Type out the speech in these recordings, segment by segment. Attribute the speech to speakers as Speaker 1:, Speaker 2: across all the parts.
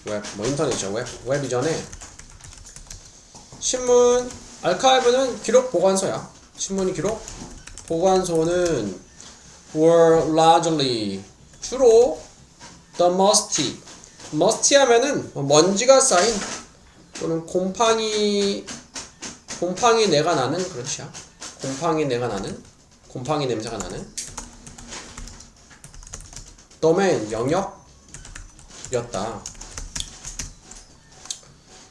Speaker 1: 웹, 뭐 인터넷이죠. 웹 이전에 신문 아카이브는 기록 보관소야. 신문이 기록 보관소는 were largely 주로 the musty 하면은 먼지가 쌓인 또는 곰팡이 내가 나는 그런 뜻이야. 곰팡이 냄새가 나는 domain 영역이었다.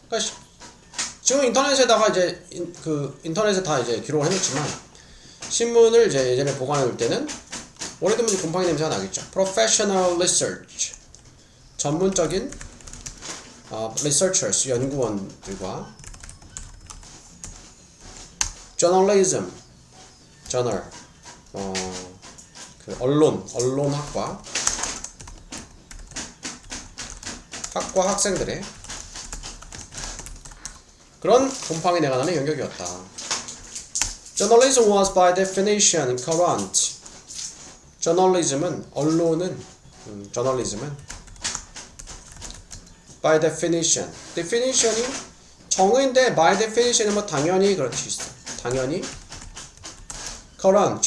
Speaker 1: 그러니까 지금 인터넷에다가 이제 인터넷에 다 이제 기록을 해놓지만 신문을 이제 예전에 보관해둘 때는 오래되면 곰팡이 냄새가 나겠죠. Professional research 전문적인 researchers 연구원들과 journalism journal 그 언론학과 학생들의 그런 곰팡이 내가 나는 영역이었다. Journalism was by definition current. 언론은 journalism은 by definition이 정의인데 by definition은 뭐 당연히 그런 뜻이 있어. 당연히 current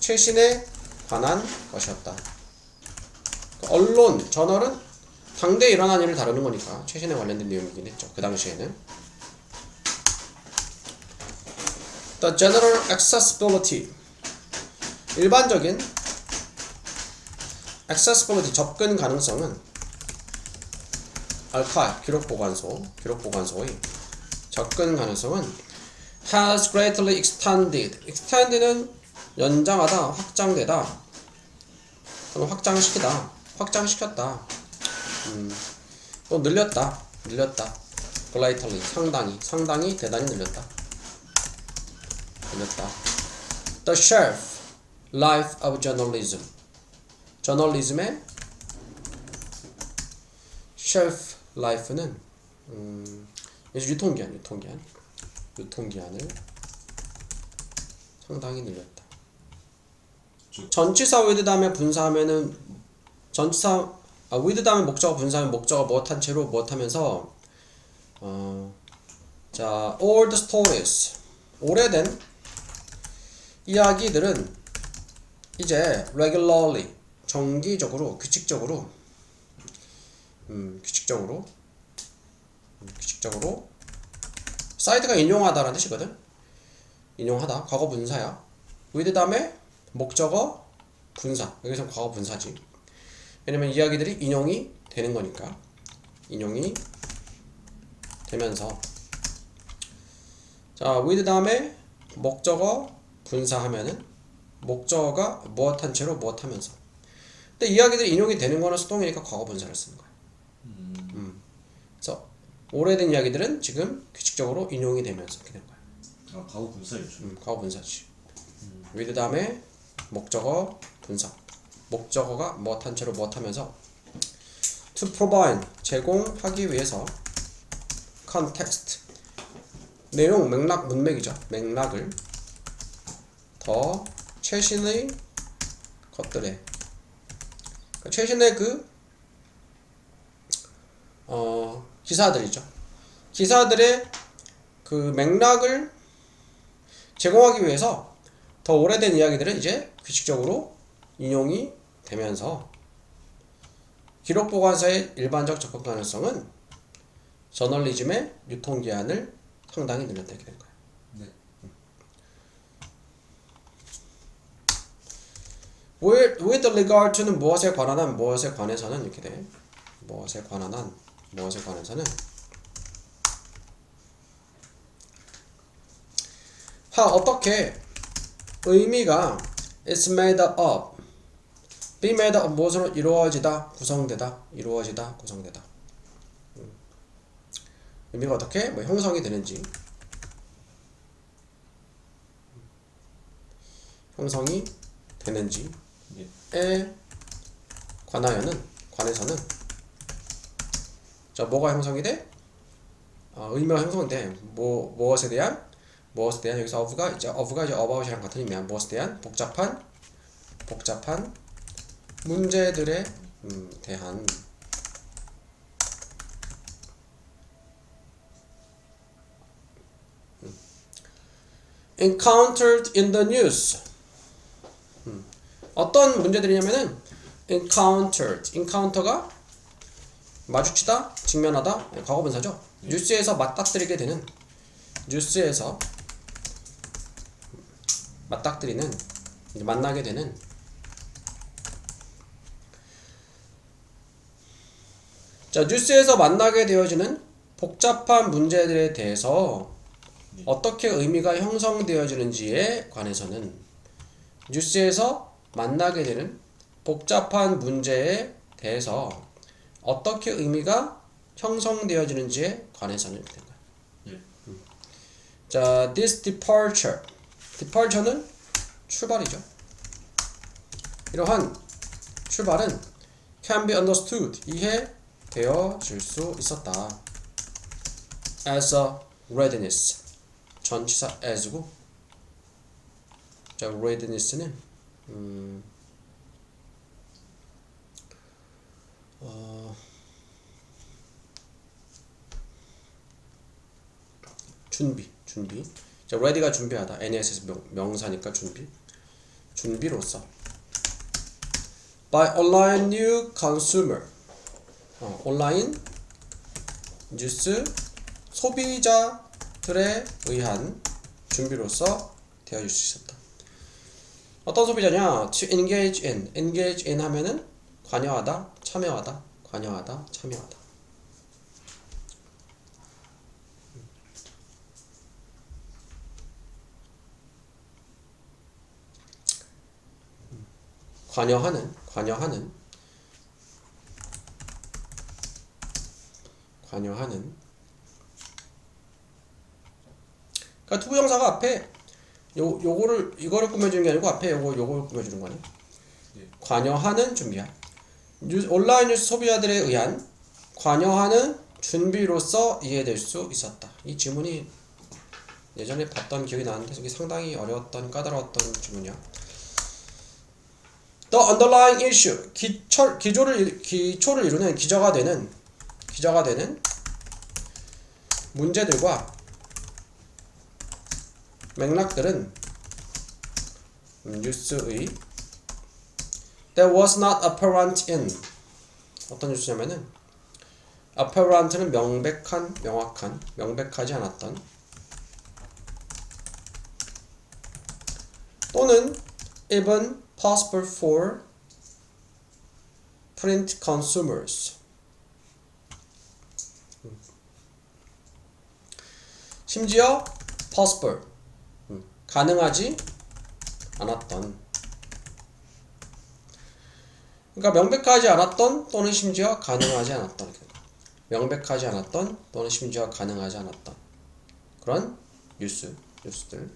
Speaker 1: 최신에 관한 것이었다. 언론 저널은 당대에 일어난 일을 다루는 거니까 최신에 관련된 내용이긴 했죠. 그 당시에는. The general accessibility 일반적인 accessibility 접근 가능성은 archive 기록 보관소의 접근 가능성은 has greatly extended는 연장하다, 확장되다, 또는 확장시켰다, 또 늘렸다, greatly 상당히 대단히 늘렸다. The shelf life of journalism의 shelf life는 유통기한을 상당히 늘렸다. 전치사 with 다음에 분사하면은 전치사 with 다음에 목적어 분사하면 목적어 무엇한 채로 무엇하면서 자 old stories 오래된 이야기들은 이제 regularly 정기적으로 규칙적으로 사이트가 인용하다라는 뜻이거든. 인용하다 과거 분사야. with 다음에 목적어 분사 여기서 과거 분사지. 왜냐면 이야기들이 인용이 되는 거니까 인용이 되면서 자 with 다음에 목적어 분사하면은 목적어가 무엇한 채로 무엇하면서 근데 이야기들이 인용이 되는 거는 수동이니까 과거 분사를 쓰는 거야. 그래서 오래된 이야기들은 지금 규칙적으로 인용이 되면서 이렇게 되는 거야.
Speaker 2: 과거 분사였죠.
Speaker 1: 과거 분사지. with 다음에 목적어 분사 목적어가 무엇한 채로 무엇하면서 to provide 제공하기 위해서 context 내용 맥락 문맥이죠. 맥락을 더 최신의 것들에 최신의 기사들이죠. 기사들의 그 맥락을 제공하기 위해서 더 오래된 이야기들은 이제 규칙적으로 인용이 되면서 기록 보관사의 일반적 접근 가능성은 저널리즘의 유통기한을 상당히 늘렸다 이렇게 된 거예요.
Speaker 2: 네.
Speaker 1: with regard to는 무엇에 관한 무엇에 관해서는 이렇게 돼. 무엇에 관해서는 어떻게 의미가 is made up be made up 무엇으로 이루어지다 구성되다 의미가 어떻게 형성이 되는지 에 관해서는 자 뭐가 형성이 돼? 의미가 형성이 돼. 무엇에 대한 여기서 of가 이제 about이랑 같은 의미야. 무엇에 대한 복잡한 문제들에 대한 encountered in the news. 어떤 문제들이냐면은 encounter가 마주치다, 직면하다, 과거분사죠. 뉴스에서 맞닥뜨리게 되는, 뉴스에서 맞닥뜨리는, 만나게 되는 자, 뉴스에서 만나게 되어지는 복잡한 문제들에 대해서 어떻게 의미가 형성되어지는지에 관해서는 뉴스에서 만나게 되는 복잡한 문제에 대해서 어떻게 의미가 형성되어지는지에 관해서는 이렇게 된 거야.
Speaker 2: 네.
Speaker 1: 자, this departure는 출발이죠. 이러한 출발은 can be understood, 이해되어질 수 있었다. as a readiness, 전치사 as고, 자, readiness는 준비. 자, ready가 준비하다. NSS 명사니까 준비로서. by online new consumer, 온라인 뉴스 소비자들에 의한 준비로서 되어질 수 있었다. 어떤 소비자냐? to engage in 하면은 관여하다, 참여하다. 관여하는 그러니까 투부정사가 앞에 이거를 꾸며주는 게 아니고 앞에 요걸 꾸며주는 거네.
Speaker 2: 네.
Speaker 1: 관여하는 준비야. 온라인 뉴스 소비자들에 의한 관여하는 준비로서 이해될 수 있었다. 이 지문이 예전에 봤던 기억이 나는데 이게 상당히 어려웠던 까다로웠던 지문이야. The underlying issue, 기초를 이루는 기저가 되는 문제들과 맥락들은 뉴스의 that was not apparent in, 어떤 뉴스냐면은 apparent는 명백한, 명확한, 명백하지 않았던, 또는 even possible for print consumers, 심지어 possible, 가능하지 않았던, 그러니까 명백하지 않았던 또는 심지어 가능하지 않았던, 명백하지 않았던 또는 심지어 가능하지 않았던 그런 뉴스들.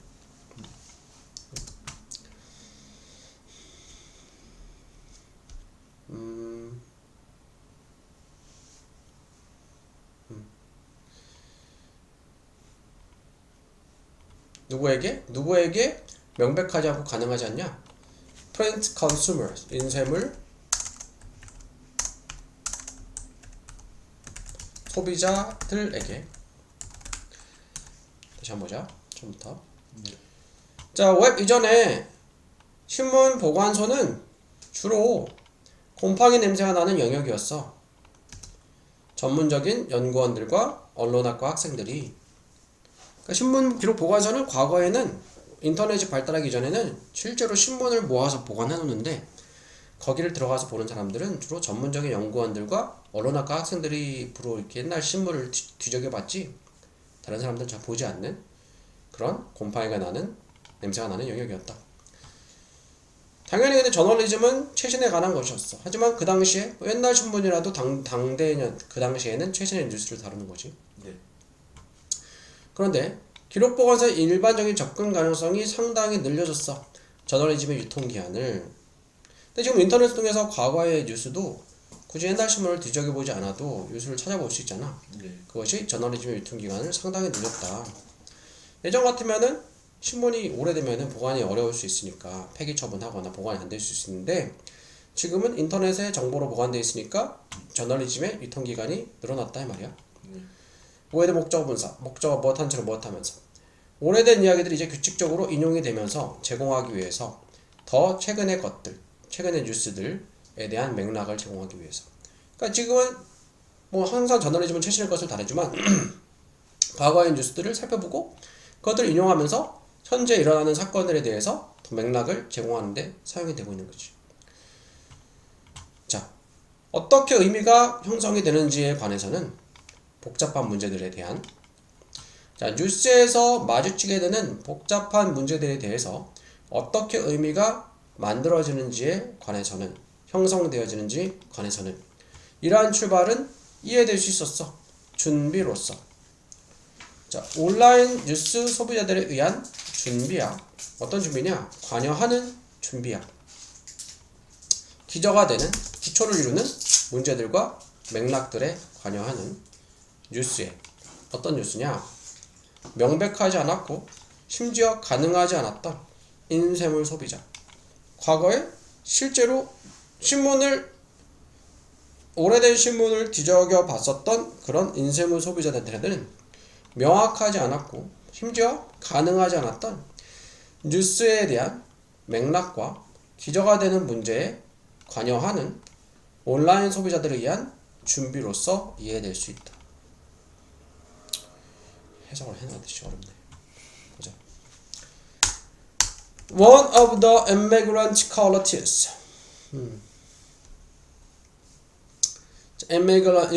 Speaker 1: 누구에게 명백하지 않고 가능하지 않냐? print consumers, 인쇄물 소비자들에게. 다시 한번 보자. 처음부터.
Speaker 2: 네.
Speaker 1: 자, 웹 이전에 신문 보관소는 주로 곰팡이 냄새가 나는 영역이었어. 전문적인 연구원들과 언론학과 학생들이. 그러니까 신문 기록 보관소는 과거에는 인터넷이 발달하기 전에는 실제로 신문을 모아서 보관해 놓는데, 거기를 들어가서 보는 사람들은 주로 전문적인 연구원들과 언론학과 학생들이 주로 이렇게 옛날 신문을 뒤적여봤지, 다른 사람들은 잘 보지 않는 그런 곰팡이가 나는, 냄새가 나는 영역이었다. 당연히 근데 저널리즘은 최신에 관한 것이었어. 하지만 그 당시에 옛날 신문이라도 그 당시에는 최신의 뉴스를 다루는 거지.
Speaker 2: 네.
Speaker 1: 그런데 기록 보관서의 일반적인 접근 가능성이 상당히 늘려졌어. 저널리즘의 유통기한을. 근데 지금 인터넷을 통해서 과거의 뉴스도 굳이 옛날 신문을 뒤적여보지 않아도 뉴스를 찾아볼 수 있잖아.
Speaker 2: 네.
Speaker 1: 그것이 저널리즘의 유통기간을 상당히 늘렸다. 예전 같으면은 신문이 오래되면은 보관이 어려울 수 있으니까 폐기 처분하거나 보관이 안 될 수 있는데, 지금은 인터넷에 정보로 보관되어 있으니까 저널리즘의 유통기간이 늘어났다 이 말이야.
Speaker 2: 네.
Speaker 1: 오해의 목적어 분사, 목적어 무엇한 채로 무엇하면서. 오래된 이야기들이 이제 규칙적으로 인용이 되면서 제공하기 위해서 더 최근의 것들, 최근의 뉴스들에 대한 맥락을 제공하기 위해서. 그러니까 지금은 뭐 항상 저널리즘은 최신의 것을 다루지만 과거의 뉴스들을 살펴보고 그것들을 인용하면서 현재 일어나는 사건들에 대해서 더 맥락을 제공하는 데 사용이 되고 있는 거지. 자, 어떻게 의미가 형성이 되는지에 관해서는 복잡한 문제들에 대한 자, 뉴스에서 마주치게 되는 복잡한 문제들에 대해서 어떻게 의미가 만들어지는지에 관해서는 형성되어지는지 관해서는 이러한 출발은 이해될 수 있었어. 준비로서. 자, 온라인 뉴스 소비자들에 의한 준비야. 어떤 준비냐? 관여하는 준비야. 기저가 되는, 기초를 이루는 문제들과 맥락들에 관여하는 뉴스에 어떤 뉴스냐? 명백하지 않았고 심지어 가능하지 않았던 인쇄물 소비자. 과거에 실제로 오래된 신문을 뒤적여 봤었던 그런 인쇄물 소비자들한테는 명확하지 않았고 심지어 가능하지 않았던 뉴스에 대한 맥락과 기저가 되는 문제에 관여하는 온라인 소비자들에 의한 준비로서 이해될 수 있다. 해석을 해놔듯이 어렵네. 보자. One of the immigrant qualities. emerge가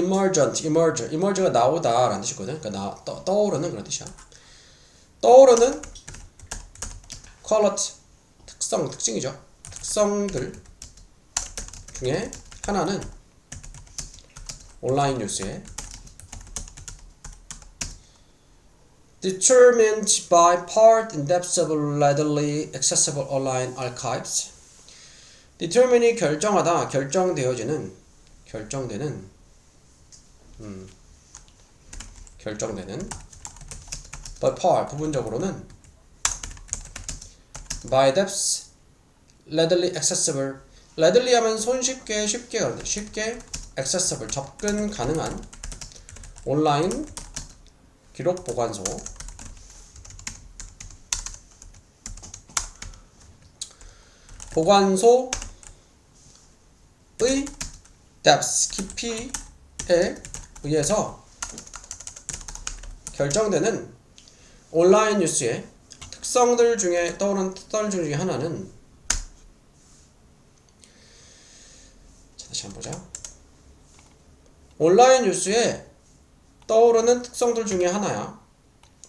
Speaker 1: 나오다 라는 뜻이거든. 그러니까 떠오르는 그런 뜻이야. 떠오르는 quality, 특징이죠. 특성들 중에 하나는 온라인 뉴스에 determined by part and depth of readily accessible online archives. determine이 결정하다, 결정되는 by part 부분적으로는 by depth readily accessible. readily 하면 손쉽게 쉽게 accessible 접근 가능한 온라인 기록 보관소. 보관소의 depth, 깊이에 의해서 결정되는 온라인 뉴스의 특성들 중에 떠오르는 특성들 중에 하나는 자, 다시 한번 보자. 온라인 뉴스에 떠오르는 특성들 중에 하나야.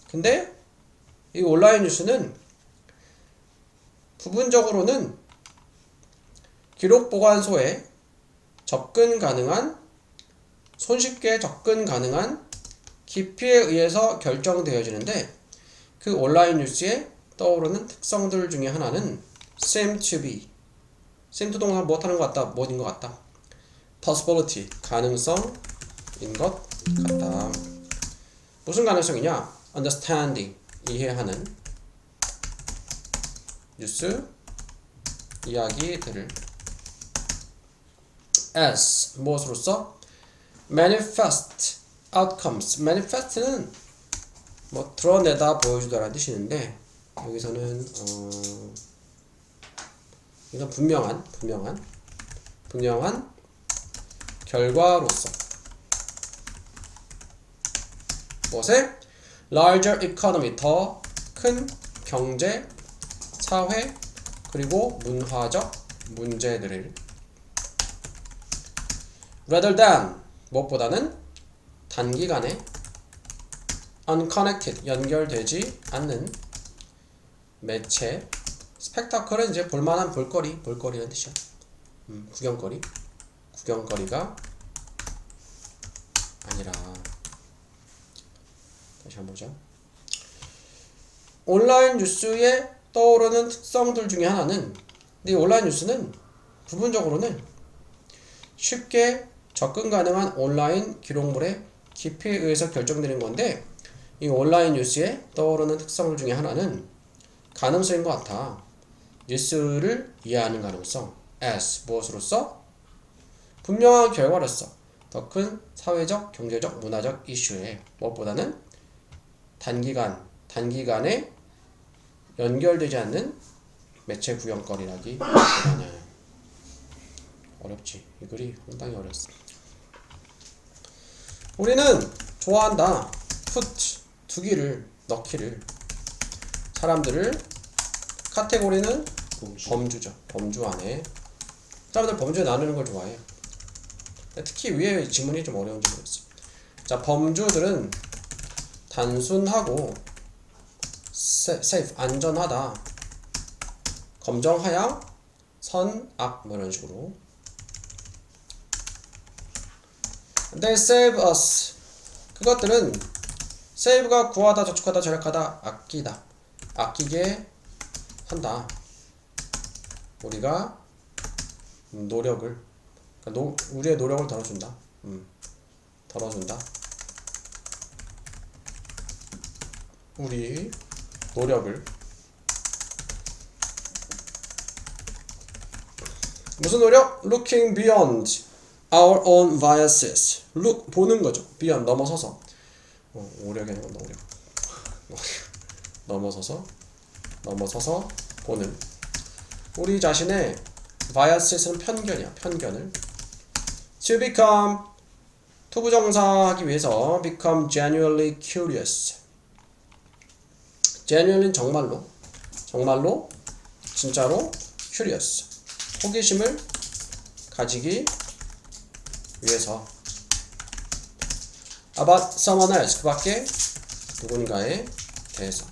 Speaker 1: 근데 이 온라인 뉴스는 부분적으로는 기록 보관소에 손쉽게 접근 가능한 깊이에 의해서 결정되어지는데 그 온라인 뉴스에 떠오르는 특성들 중에 하나는 seem to be. seem to 동사 무엇하는 것 같다, 무엇인 것 같다. possibility, 가능성인 것 같다. 무슨 가능성이냐? understanding, 이해하는 뉴스 이야기들을 as 무엇으로써? manifest outcomes. manifest는 뭐 드러내다, 보여주다라는 뜻이 있는데 여기서는 이건 분명한 결과로서 무엇에? larger economy, 더 큰 경제, 사회, 그리고 문화적 문제들을 rather than, 무엇보다는 단기간에 unconnected, 연결되지 않는 매체, 스펙타클은 이제 볼만한 볼거리라는 뜻이야. 구경거리가 아니라. 다시 한번 보자. 온라인 뉴스에 떠오르는 특성들 중에 하나는, 이 온라인 뉴스는 부분적으로는 쉽게 접근 가능한 온라인 기록물의 깊이에 의해서 결정되는 건데 이 온라인 뉴스에 떠오르는 특성들 중에 하나는 가능성인 것 같아. 뉴스를 이해하는 가능성. as 무엇으로써? 분명한 결과로서 더 큰 사회적, 경제적, 문화적 이슈에 무엇보다는 단기간, 단기간에 연결되지 않는 매체 구현거리라기 하나요. 어렵지. 이 글이 상당히 어렵어. 우리는 좋아한다. put 두기를 넣기를. 사람들을 카테고리는 범주죠. 범주 안에 사람들 범주에 나누는 걸 좋아해요. 특히 위에 지문이 좀 어려운지 모르겠어요. 자, 범주들은 단순하고 safe 안전하다. 검정하양 선악 뭐 이런 식으로. They save us. 그것들은 save가 구하다, 저축하다, 절약하다, 아끼다. 아끼게 한다. 우리가 노력을 그러니까 우리의 노력을 덜어준다. 덜어준다. 우리 노력을 무슨 노력? Looking beyond our own biases. Look 보는 거죠. beyond 넘어서서. 오력에는 건다 오력. 넘어서서 보는. 우리 자신의 biases는 편견이야. 편견을. To become 투부정사하기 위해서 become genuinely curious. genuinely 정말로 진짜로 curious. 호기심을 가지기 위해서. about someone else. 그 밖에 누군가에 대해서.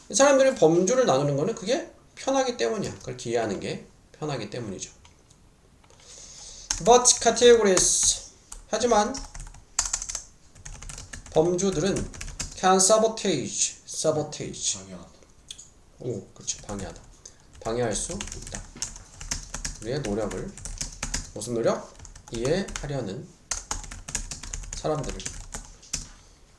Speaker 1: 이 사람들이 범주를 나누는 거는 그게 편하기 때문이야. 그걸 이해하는 게 편하기 때문이죠. But categories. 하지만 범주들은 can sabotage.
Speaker 2: 방해하다.
Speaker 1: 오, 그렇지. 방해하다. 방해할 수 있다. 우리의 노력을. 무슨 노력? 이해하려는 사람들을.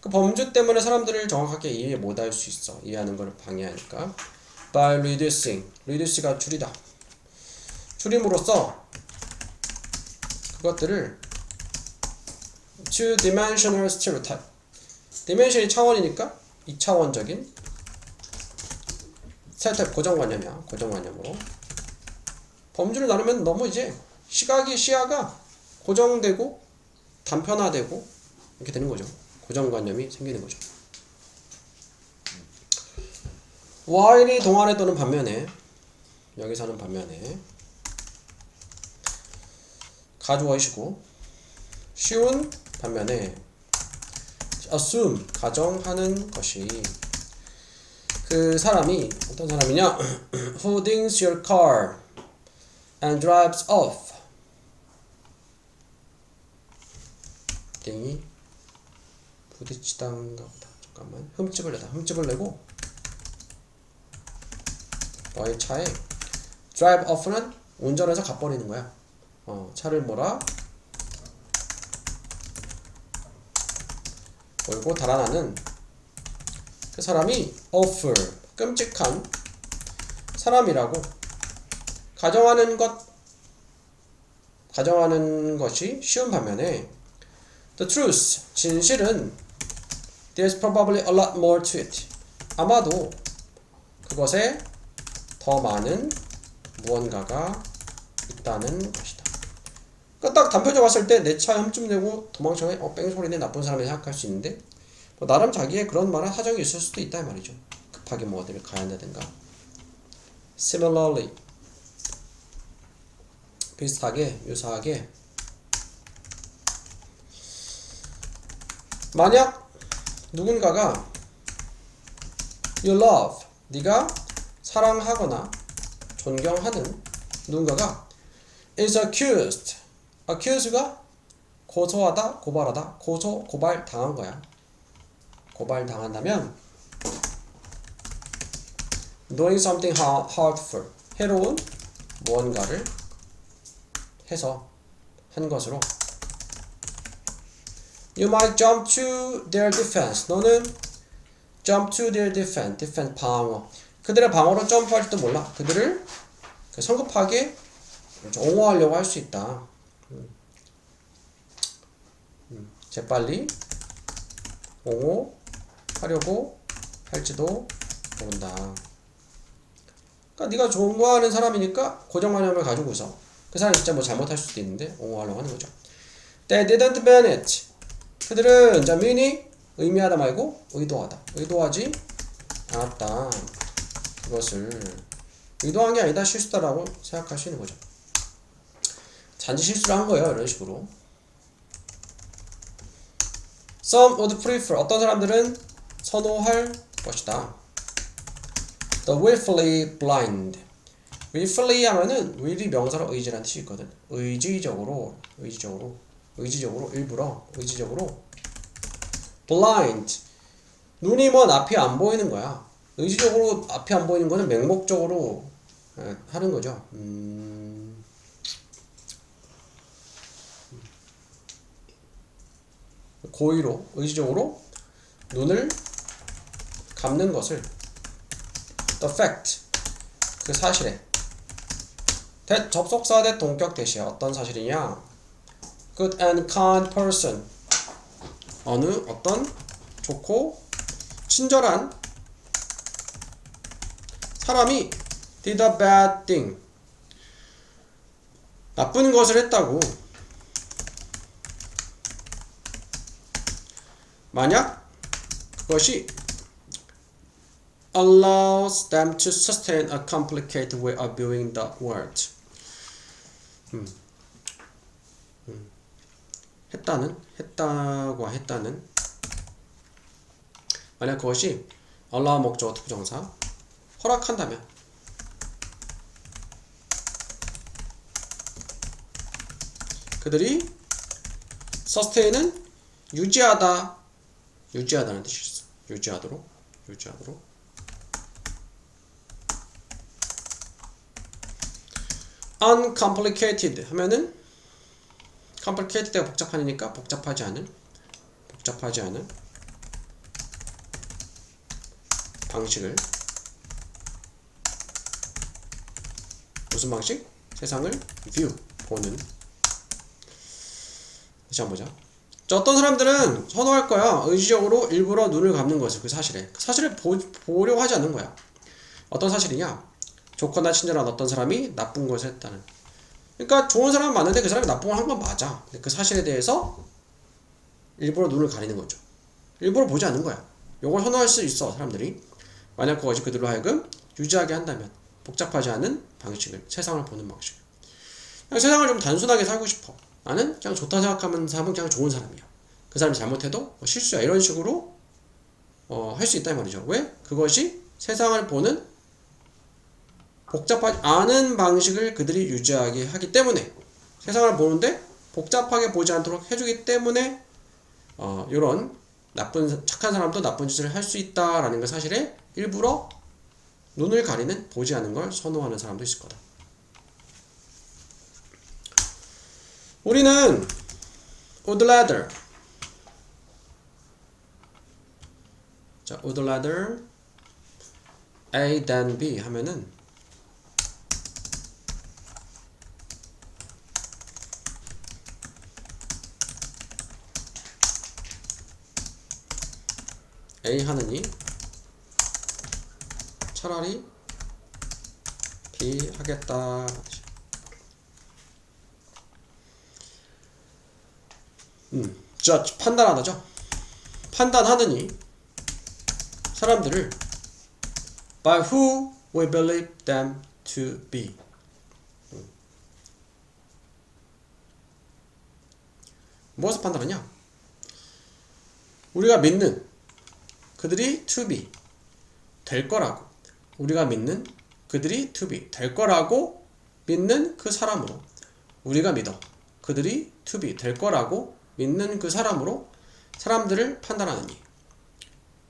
Speaker 1: 그 범주 때문에 사람들을 정확하게 이해 못할 수 있어. 이해하는 것을 방해하니까. By reducing. reduce가 줄이다. 줄임으로써 그것들을 two-dimensional stereotype. dimension이 차원이니까 2차원적인 스테레오타입 고정관념이야. 고정관념으로. 범주를 나누면 너무 이제 시야가 고정되고 단편화되고 이렇게 되는 거죠. 고정관념이 생기는 거죠. while이 동안에 또는 반면에 여기서는 반면에 가주어이시고 쉬운 반면에 assume 가정하는 것이 그 사람이 어떤 사람이냐 who dings your car and drives off. 딩이 부딪히다인가 보다. 잠깐만. 흠집을 내고 너의 차에 drive off는 운전해서 가버리는 거야. 차를 몰고 달아나는 그 사람이 awful 끔찍한 사람이라고 가정하는 것이 쉬운 반면에 the truth 진실은 there's probably a lot more to it. 아마도 그것에 더 많은 무언가가 있다는 것이다. 그러니까 딱 단편적으로 봤을 때 내 차에 흠집 내고 도망쳐에 뺑소리네 나쁜 사람이 생각할 수 있는데 뭐 나름 자기의 그런 말한 사정이 있을 수도 있다 이 말이죠. 급하게 뭐 어디를 가야 한다든가. Similarly 비슷하게 유사하게 만약 누군가가 you love 네가 사랑하거나 존경하는 누군가가 is accused가 고소하다, 고발하다, 고발 당한 거야. 고발 당한다면 doing something hurtful 해로운 무언가를 해서 한 것으로 you might jump to their defense. 너는 jump to their defense 방어. 그들의 방어로 점프할지도 몰라. 그들을 성급하게 옹호하려고 할 수 있다. 재빨리 옹호하려고 할지도 모른다. 그러니까 네가 좋아하는 사람이니까 고정관념을 가지고서 그 사람이 진짜 뭐 잘못할 수도 있는데 옹호하려고 하는 거죠. They didn't mean it. 그들은 자 mean이 의미하다 말고 의도하다. 의도하지 않았다. 그것을 의도한 게 아니다 실수다라고 생각할 수 있는 거죠. 단지 실수를 한 거예요. 이런 식으로. Some would prefer. 어떤 사람들은 선호할 것이다. The willfully blind. willfully 하면은 will이 명사로 의지라는 뜻이 있거든. 의지적으로 일부러 의지적으로 blind. 눈이 먼 앞이 안 보이는 거야. 의지적으로 앞이 안 보이는 거는 맹목적으로 하는 거죠. 고의로 의지적으로 눈을 감는 것을 the fact 그 사실에 that 접속사 대 동격 대시에 어떤 사실이냐 good and kind person 어떤 좋고 친절한 사람이 did a bad thing 나쁜 것을 했다고 만약 그것이 allows them to sustain a complicated way of viewing the world. 했다는 만약 그것이 allow 목적어 투부정사 허락한다면 그들이 sustain은 유지하다는 뜻이 있어. 유지하도록 uncomplicated 하면은 complicated가 복잡하니까 복잡하지 않은 방식을 무슨 방식? 세상을 view 보는. 다시 한번 보자. 자, 어떤 사람들은 선호할 거야. 의지적으로 일부러 눈을 감는 것을 그 사실을 보려고 하지 않는 거야. 어떤 사실이냐? 좋거나 친절한 어떤 사람이 나쁜 것을 했다는. 그러니까 좋은 사람은 많은데 그 사람이 나쁜 걸 한 건 맞아. 근데 그 사실에 대해서 일부러 눈을 가리는 거죠. 일부러 보지 않는 거야. 요걸 선호할 수 있어 사람들이. 만약 그것이 그들로 하여금 유지하게 한다면 복잡하지 않은 방식을 세상을 보는 방식. 그냥 세상을 좀 단순하게 살고 싶어. 나는 그냥 좋다 생각하는 사람은 그냥 좋은 사람이야. 그 사람이 잘못해도 실수야. 이런 식으로 할 수 있다는 말이죠. 왜? 그것이 세상을 보는 복잡하지 않은 방식을 그들이 유지하게 하기 때문에 세상을 보는데 복잡하게 보지 않도록 해주기 때문에 이런 착한 사람도 나쁜 짓을 할 수 있다라는 그 사실에 일부러 눈을 가리는 보지 않는 걸 선호하는 사람도 있을 거다. 우리는 would rather 자, would rather A than B 하면은 A 하느니 차라리 B 하겠다. judge 판단하다죠. 판단하느니 사람들을 by who we believe them to be. 무엇을 판단하냐? 우리가 믿는 그들이 to be 될 거라고 우리가 믿는 그들이 to be 될 거라고 믿는 그 사람으로 우리가 믿어 그들이 to be 될 거라고 믿는 그 사람으로 사람들을 판단하느니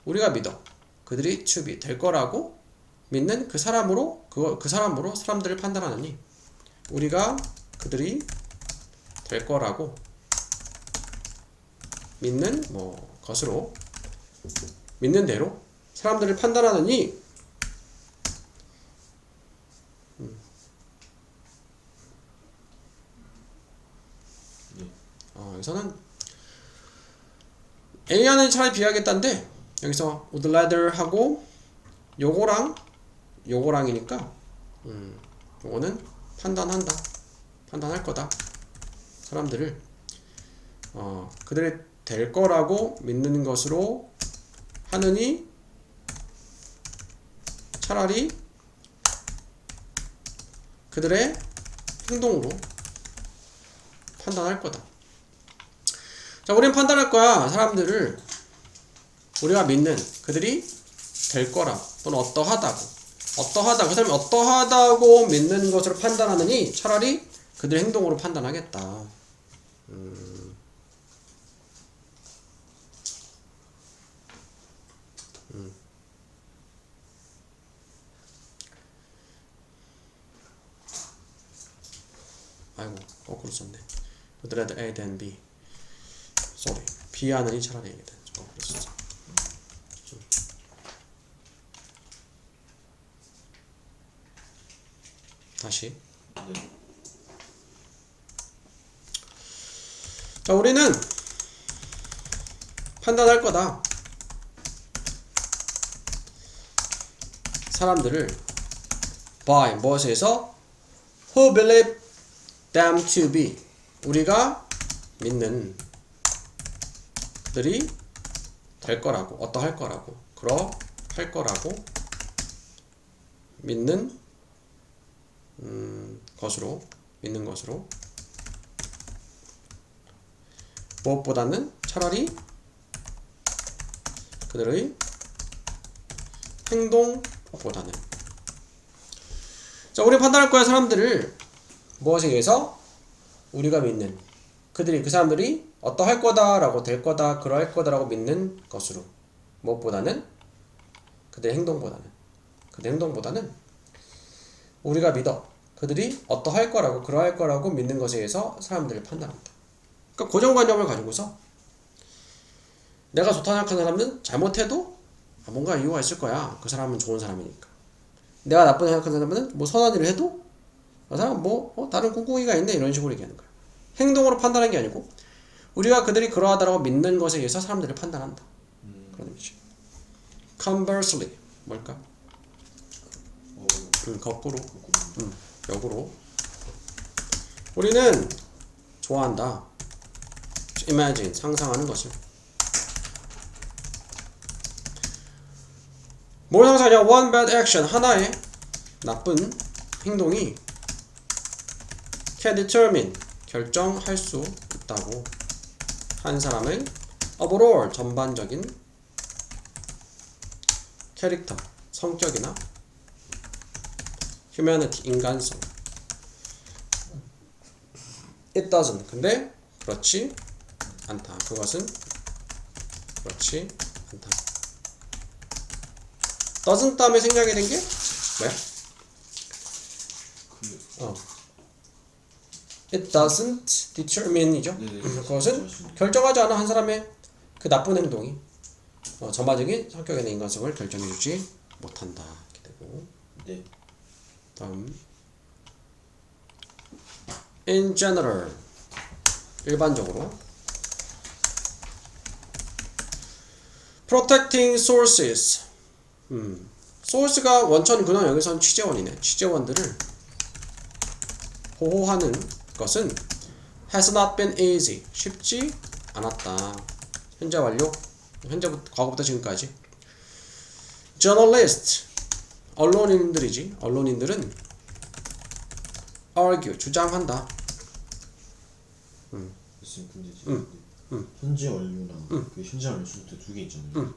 Speaker 1: 우리가 믿어 그들이 to be 될 거라고 믿는 그 사람으로 그 사람으로 사람들을 판단하느니 우리가 그들이 될 거라고 믿는 것으로 믿는 대로 사람들을 판단하느니 여기서는 A하는 차라리 B하겠다는데 여기서 would rather 하고 요거랑 요거랑이니까 요거는 판단할 거다. 사람들을 그들이 될 거라고 믿는 것으로 하느니 차라리 그들의 행동으로 판단할 거다. 자, 우리는 판단할 거야. 사람들을 우리가 믿는 그들이 될 거라 또는 어떠하다고 그 사람이 어떠하다고 믿는 것으로 판단하느니 차라리 그들의 행동으로 판단하겠다. 아이고 거꾸로 썼네. Would rather A than B. Sorry. B 하느니 차라리 A가 되는 거꾸로 썼어. 다시.
Speaker 2: 네.
Speaker 1: 자, 우리는 판단할 거다. 사람들을 by 무엇에서 who believe them to be 우리가 믿는 그들이 될 거라고 어떠할 거라고 그러할 거라고 믿는 믿는 것으로 무엇보다는 차라리 그들의 행동보다는 자, 우리 판단할 거야. 사람들을 무엇에 의해서 우리가 믿는 그들이 그 사람들이 어떠할 거다라고 될 거다 그러할 거다라고 믿는 것으로 무엇보다는 그들의 행동보다는 우리가 믿어 그들이 어떠할 거라고 그러할 거라고 믿는 것에 의해서 사람들을 판단한다. 그러니까 고정관념을 가지고서 내가 좋다 생각하는 사람은 잘못해도 뭔가 이유가 있을 거야. 그 사람은 좋은 사람이니까. 내가 나쁘다 생각하는 사람은 뭐 선한 일을 해도 그 사람은 다른 꿍꿍이가 있네 이런 식으로 얘기하는 거야. 행동으로 판단하는 게 아니고 우리가 그들이 그러하다라고 믿는 것에 의해서 사람들을 판단한다. 그런 의미지. Conversely 뭘까? 거꾸로. 역으로. 우리는 좋아한다. Imagine 상상하는 것을. 뭘 상상하냐? One bad action 하나의 나쁜 행동이 can determine 결정할 수 있다고 한 사람의 overall 전반적인 캐릭터 성격이나 humanity 인간성. It doesn't. 근데 그렇지 않다. 그것은 그렇지 않다. doesn't 다음에 생각이 된 게 뭐야? It doesn't determine이죠. 그것은 결정하지 않아. 한 사람의 그 나쁜 행동이 전반적인 성격이나 인간성을 결정해주지 못한다. 이렇게 되고.
Speaker 2: 네.
Speaker 1: 다음 in general 일반적으로 protecting sources source가 원천 근원 여기서는 취재원이네. 취재원들을 보호하는 것은 has not been easy 쉽지 않았다. 현재 완료 현재부터 과거부터 지금까지 journalist 언론인들이지. 언론인들은 argue 주장한다.
Speaker 2: 근데 현재 완료랑 그 현재 완료 순서 두 개 있잖아요.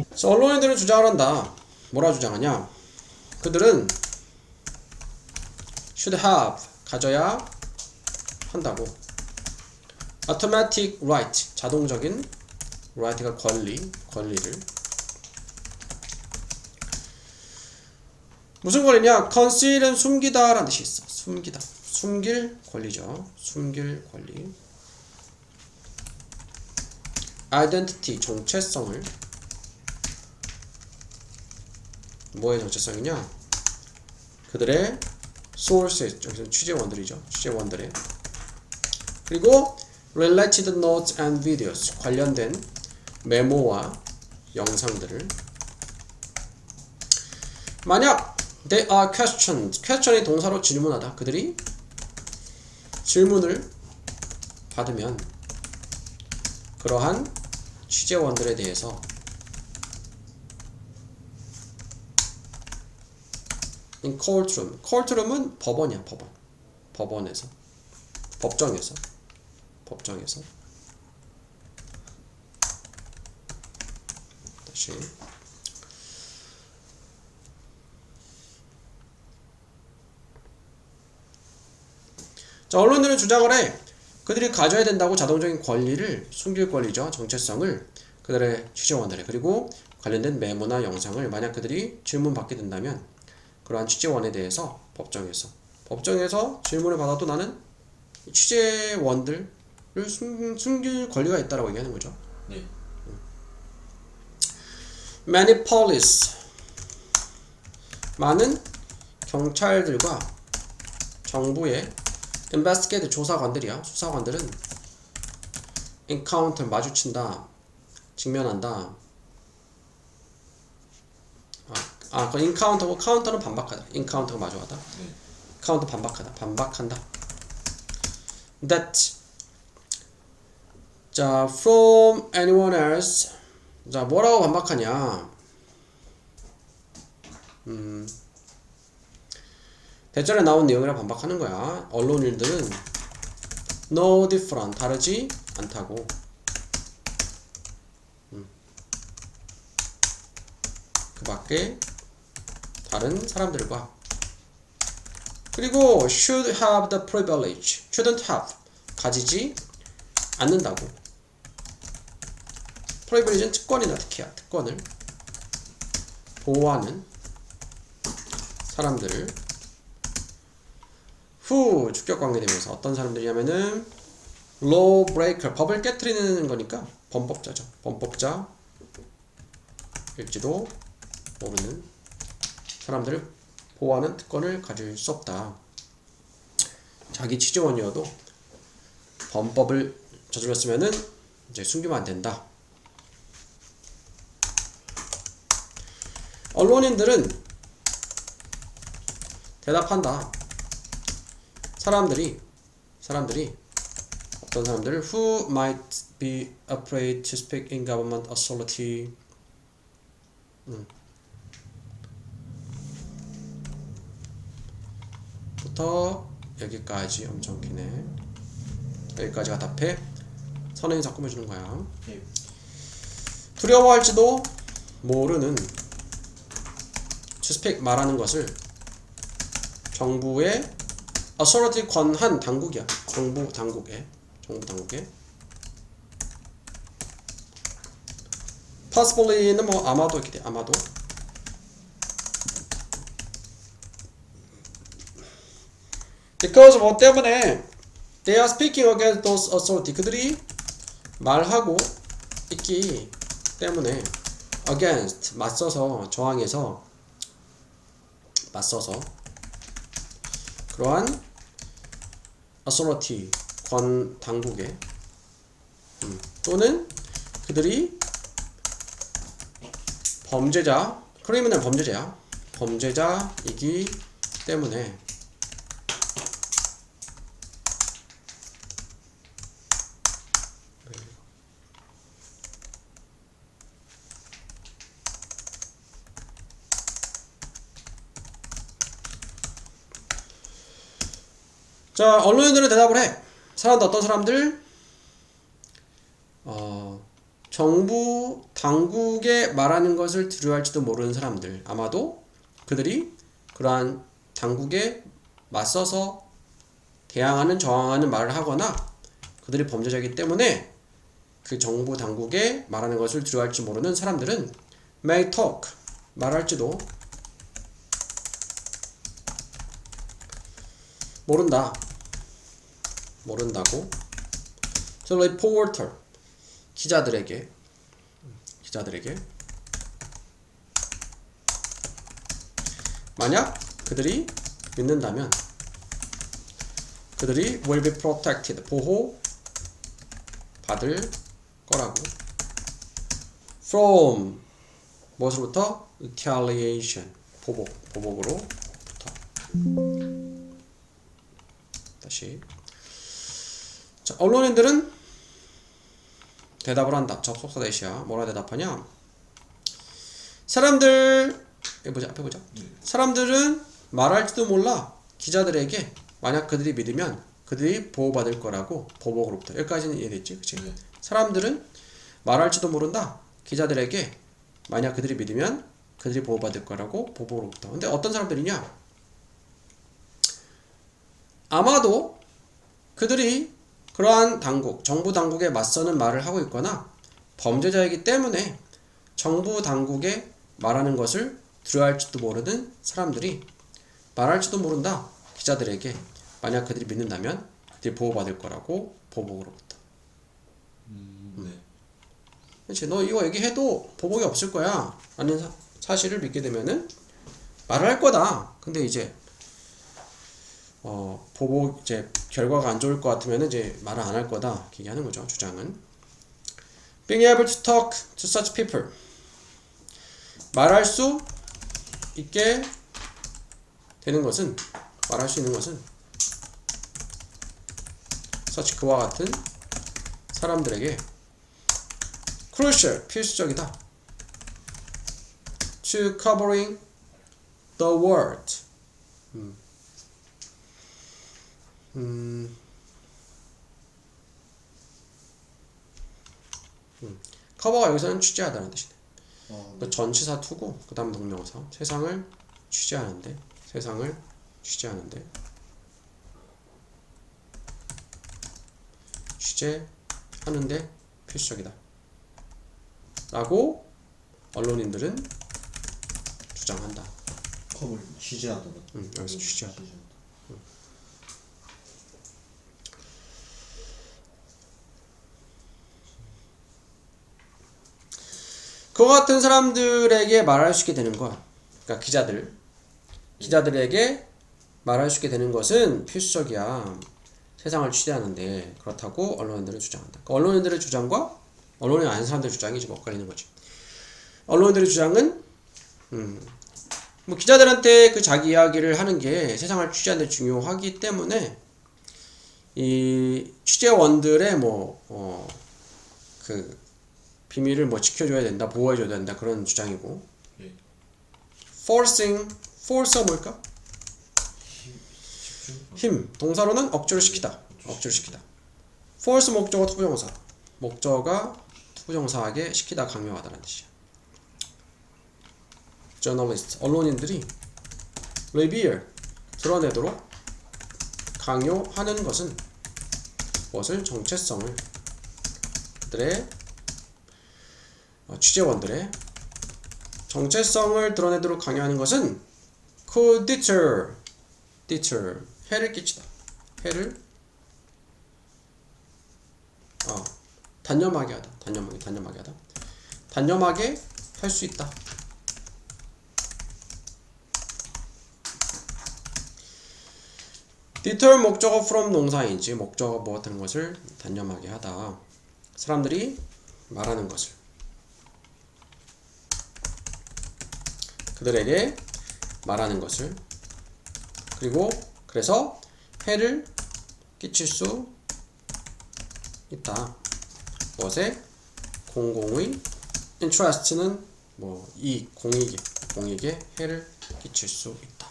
Speaker 1: 그래서 언론인들은 주장을 한다. 뭐라 주장하냐? 그들은 should have 가져야 한다고. automatic right 자동적인 right가 권리를 무슨 권리냐? conceal은 숨기다 라는 뜻이 있어. 숨기다. 숨길 권리죠. 숨길 권리. identity 정체성을 뭐의 정체성이냐? 그들의 sources 여기서 취재원들이죠. 취재원들의 그리고 related notes and videos 관련된 메모와 영상들을 만약 they are questioned question이 동사로 질문하다 그들이 질문을 받으면 그러한 취재원들에 대해서 in courtroom courtroom은 법원이야 법원에서 법정에서 다시 자, 언론들은 주장을 해. 그들이 가져야 된다고 자동적인 권리를 숨길 권리죠. 정체성을 그들의 취재원들의 그리고 관련된 메모나 영상을 만약 그들이 질문받게 된다면 그러한 취재원에 대해서 법정에서 질문을 받아도 나는 취재원들을 숨길 권리가 있다라고 얘기하는 거죠.
Speaker 2: 네.
Speaker 1: Many police 많은 경찰들과 정부의 investigate 조사관들이야. 수사관들은 encounter 마주친다, 직면한다. 그 encounter고 counter는 반박하다. encounter가 마주하다. counter 반박한다. That 자 from anyone else 자 뭐라고 반박하냐? 대절에 나온 내용이라 반박하는 거야. 언론인들은 no different 다르지 않다고. 그 밖에 다른 사람들과 그리고 should have the privilege shouldn't have 가지지 않는다고. privilege는 특권이나 특혜야. 특권을 보호하는 사람들을 후 주격 관계되면서 어떤 사람들이냐면은 law breaker 법을 깨트리는 거니까 범법자죠. 범법자일지도 모르는 사람들을 보호하는 특권을 가질 수 없다. 자기 취재원이어도 범법을 저질렀으면은 이제 숨기면 안 된다. 언론인들은 대답한다. 사람들이 어떤 사람들 who might be afraid to speak in government authority 부터 여기까지 엄청 기네. 여기까지가 답해. 선행이 작품해주는 거야.
Speaker 2: 네.
Speaker 1: 두려워할지도 모르는 to speak 말하는 것을 정부의 authority 권한 당국이야. 정부 당국에 possibly는 뭐 아마도 이렇게 돼. 아마도 because 뭐 때문에 they are speaking against those authority 그들이 말하고 있기 때문에 against 맞서서 저항해서 그러한 authority 권 당국에 또는 그들이 범죄자 criminal 범죄자이기 때문에 자, 언론인들은 대답을 해. 사람들 어떤 사람들? 정부 당국에 말하는 것을 두려워할지도 모르는 사람들. 아마도 그들이 그러한 당국에 맞서서 대항하는 저항하는 말을 하거나 그들이 범죄자이기 때문에 그 정부 당국에 말하는 것을 두려워할지 모르는 사람들은 may talk 말할지도 모른다고 to reporter 기자들에게 만약 그들이 믿는다면 그들이 will be protected 보호 받을 거라고 from 무엇으로부터? retaliation. 보복으로부터. 다시. 자, 언론인들은 대답을 한다. 접속사 대시야. 뭐라 대답하냐? 사람들 앞에 보자. 사람들은 말할지도 몰라. 기자들에게 만약 그들이 믿으면 그들이 보호받을 거라고 보복으로부터. 여기까지는 이해됐지? 그치?
Speaker 2: 네.
Speaker 1: 사람들은 말할지도 모른다. 기자들에게 만약 그들이 믿으면 그들이 보호받을 거라고 보복으로부터. 근데 어떤 사람들이냐? 아마도 그들이 그러한 당국, 정부 당국에 맞서는 말을 하고 있거나 범죄자이기 때문에 정부 당국에 말하는 것을 두려워할지도 모르는 사람들이 말할지도 모른다. 기자들에게 만약 그들이 믿는다면 그들이 보호받을 거라고 보복으로부터.
Speaker 2: 네.
Speaker 1: 그렇지. 너 이거 얘기해도 보복이 없을 거야 라는 사실을 믿게 되면은 말을 할 거다. 근데 이제 보복 이제 결과가 안 좋을 것 같으면은 이제 말을 안 할 거다 이렇게 얘기하는 거죠. 주장은 being able to talk to such people. 말할 수 있게 되는 것은 말할 수 있는 것은 such 그와 같은 사람들에게 crucial 필수적이다. to covering the world. 커버가 여기서는 취재하다는 뜻이네. 그 전치사 투고 그 다음 동명사. 세상을 취재하는데 취재하는데 필수적이다 라고 언론인들은 주장한다.
Speaker 2: 컵을 취재하다가.
Speaker 1: 여기서 취재하다. 그와 같은 사람들에게 말할 수 있게 되는 것. 그러니까 기자들에게 말할 수 있게 되는 것은 필수적이야. 세상을 취재하는데. 그렇다고 언론인들은 주장한다. 그러니까 언론인들의 주장과 언론이 아닌 사람들의 주장이 좀 엇갈리는 거지. 언론인들의 주장은 뭐 기자들한테 그 자기 이야기를 하는 게 세상을 취재하는 데 중요하기 때문에 이 취재원들의 그 비밀을 지켜줘야 된다, 보호해줘야 된다 그런 주장이고.
Speaker 2: 예.
Speaker 1: force가 뭘까? 힘. 동사로는 억지로 시키다. force 목적어 투부정사. 목적어가 투부정사하게 시키다, 강요하다라는 뜻이야. journalist. 언론인들이 reveal. 드러내도록 강요하는 것은 무엇을? 정체성을. 그들의 취재원들의 정체성을 드러내도록 강요하는 것은 could deter 해를 끼치다. 해를 단념하게 하다. 단념하게 할 수 있다. deter 목적어 from 동사인지 목적어 무엇하는 것을 단념하게 하다. 사람들이 말하는 것을 그들에게 말하는 것을 그리고 그래서 해를 끼칠 수 있다. 무엇에? 공공의 interest는 이 공익에 해를 끼칠 수 있다.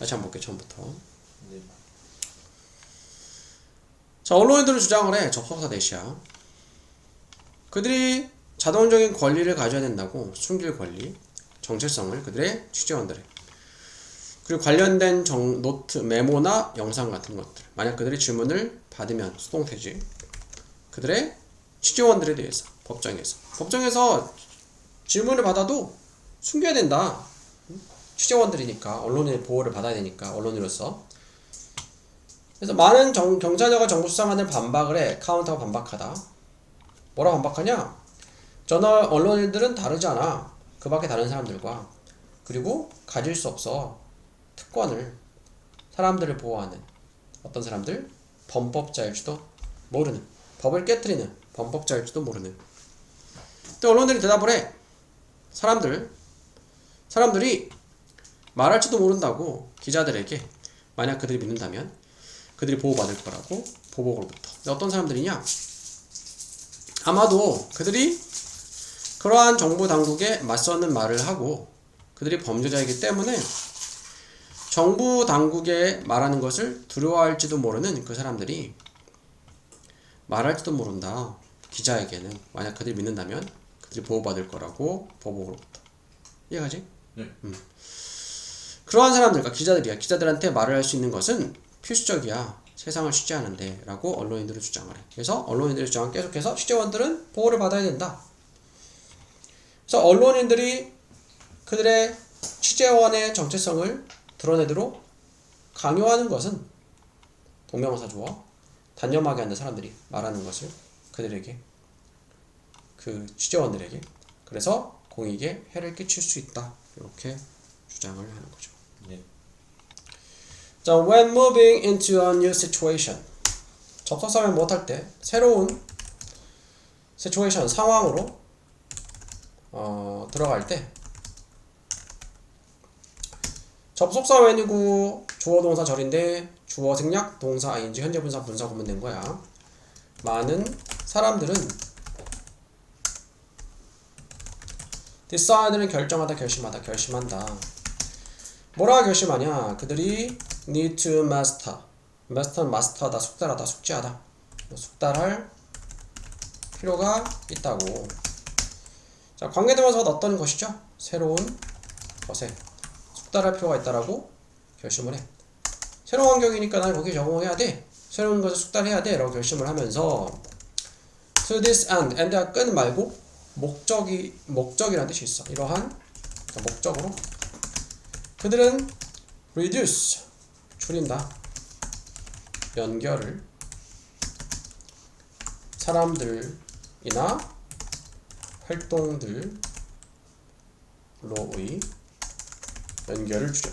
Speaker 1: 다시 한번 볼게요. 처음부터.
Speaker 2: 네.
Speaker 1: 자, 언론인들은 주장을 해. 접속사 대시야. 그들이 자동적인 권리를 가져야 된다고. 숨길 권리, 정체성을 그들의 취재원들의. 그리고 관련된 노트, 메모나 영상 같은 것들. 만약 그들이 질문을 받으면 수동태지. 그들의 취재원들에 대해서 법정에서 질문을 받아도 숨겨야 된다. 취재원들이니까 언론의 보호를 받아야 되니까 언론으로서. 그래서 많은 경찰력과 정부 수사관들 반박을 해. 카운터가 반박하다. 뭐라 반박하냐? 언론인들은 다르지 않아. 그 밖에 다른 사람들과. 그리고 가질 수 없어. 특권을. 사람들을 보호하는 어떤 사람들? 범법자일지도 모르는. 법을 깨트리는 범법자일지도 모르는. 또 언론들이 대답을 해. 사람들이 말할지도 모른다고 기자들에게 만약 그들이 믿는다면 그들이 보호받을 거라고 보복으로부터. 근데 어떤 사람들이냐? 아마도 그들이 그러한 정부 당국에 맞서는 말을 하고 그들이 범죄자이기 때문에 정부 당국에 말하는 것을 두려워할지도 모르는 그 사람들이 말할지도 모른다. 기자에게는 만약 그들이 믿는다면 그들이 보호받을 거라고 보복으로부터. 이해가지?
Speaker 2: 네.
Speaker 1: 그러한 사람들과 기자들한테 말을 할 수 있는 것은 필수적이야. 세상을 취재하는데 라고 언론인들은 주장을 해. 그래서 언론인들의 주장은 계속해서 취재원들은 보호를 받아야 된다. 그래서 언론인들이 그들의 취재원의 정체성을 드러내도록 강요하는 것은 동명사 주어 단념하게 하는 사람들이 말하는 것을 그들에게, 그 취재원들에게, 그래서 공익에 해를 끼칠 수 있다. 이렇게 주장을 하는 거죠.
Speaker 2: 네.
Speaker 1: 자, when moving into a new situation, 접속사를 못할 때 새로운 situation, 상황으로 들어갈 때 접속사 when이고 주어 동사 절인데 주어 생략 동사 ing 현재 분사 분사 구면 된 거야. 많은 사람들은 decide는 결정하다, 결심한다. 뭐라 결심하냐? 그들이 need to master. master는 마스터하다, 숙달하다, 숙지하다. 숙달할 필요가 있다고. 자, 관계대명사가 어떤 것이죠? 새로운 것에 숙달할 필요가 있다라고 결심을 해. 새로운 환경이니까 난 거기에 적응해야 돼. 새로운 것을 숙달해야 돼. 라고 결심을 하면서 to this end, end가 끝 말고 목적이라는 뜻이 있어. 이러한 목적으로 그들은 reduce, 줄인다. 연결을 사람들이나 활동들로의 연결을 줄여.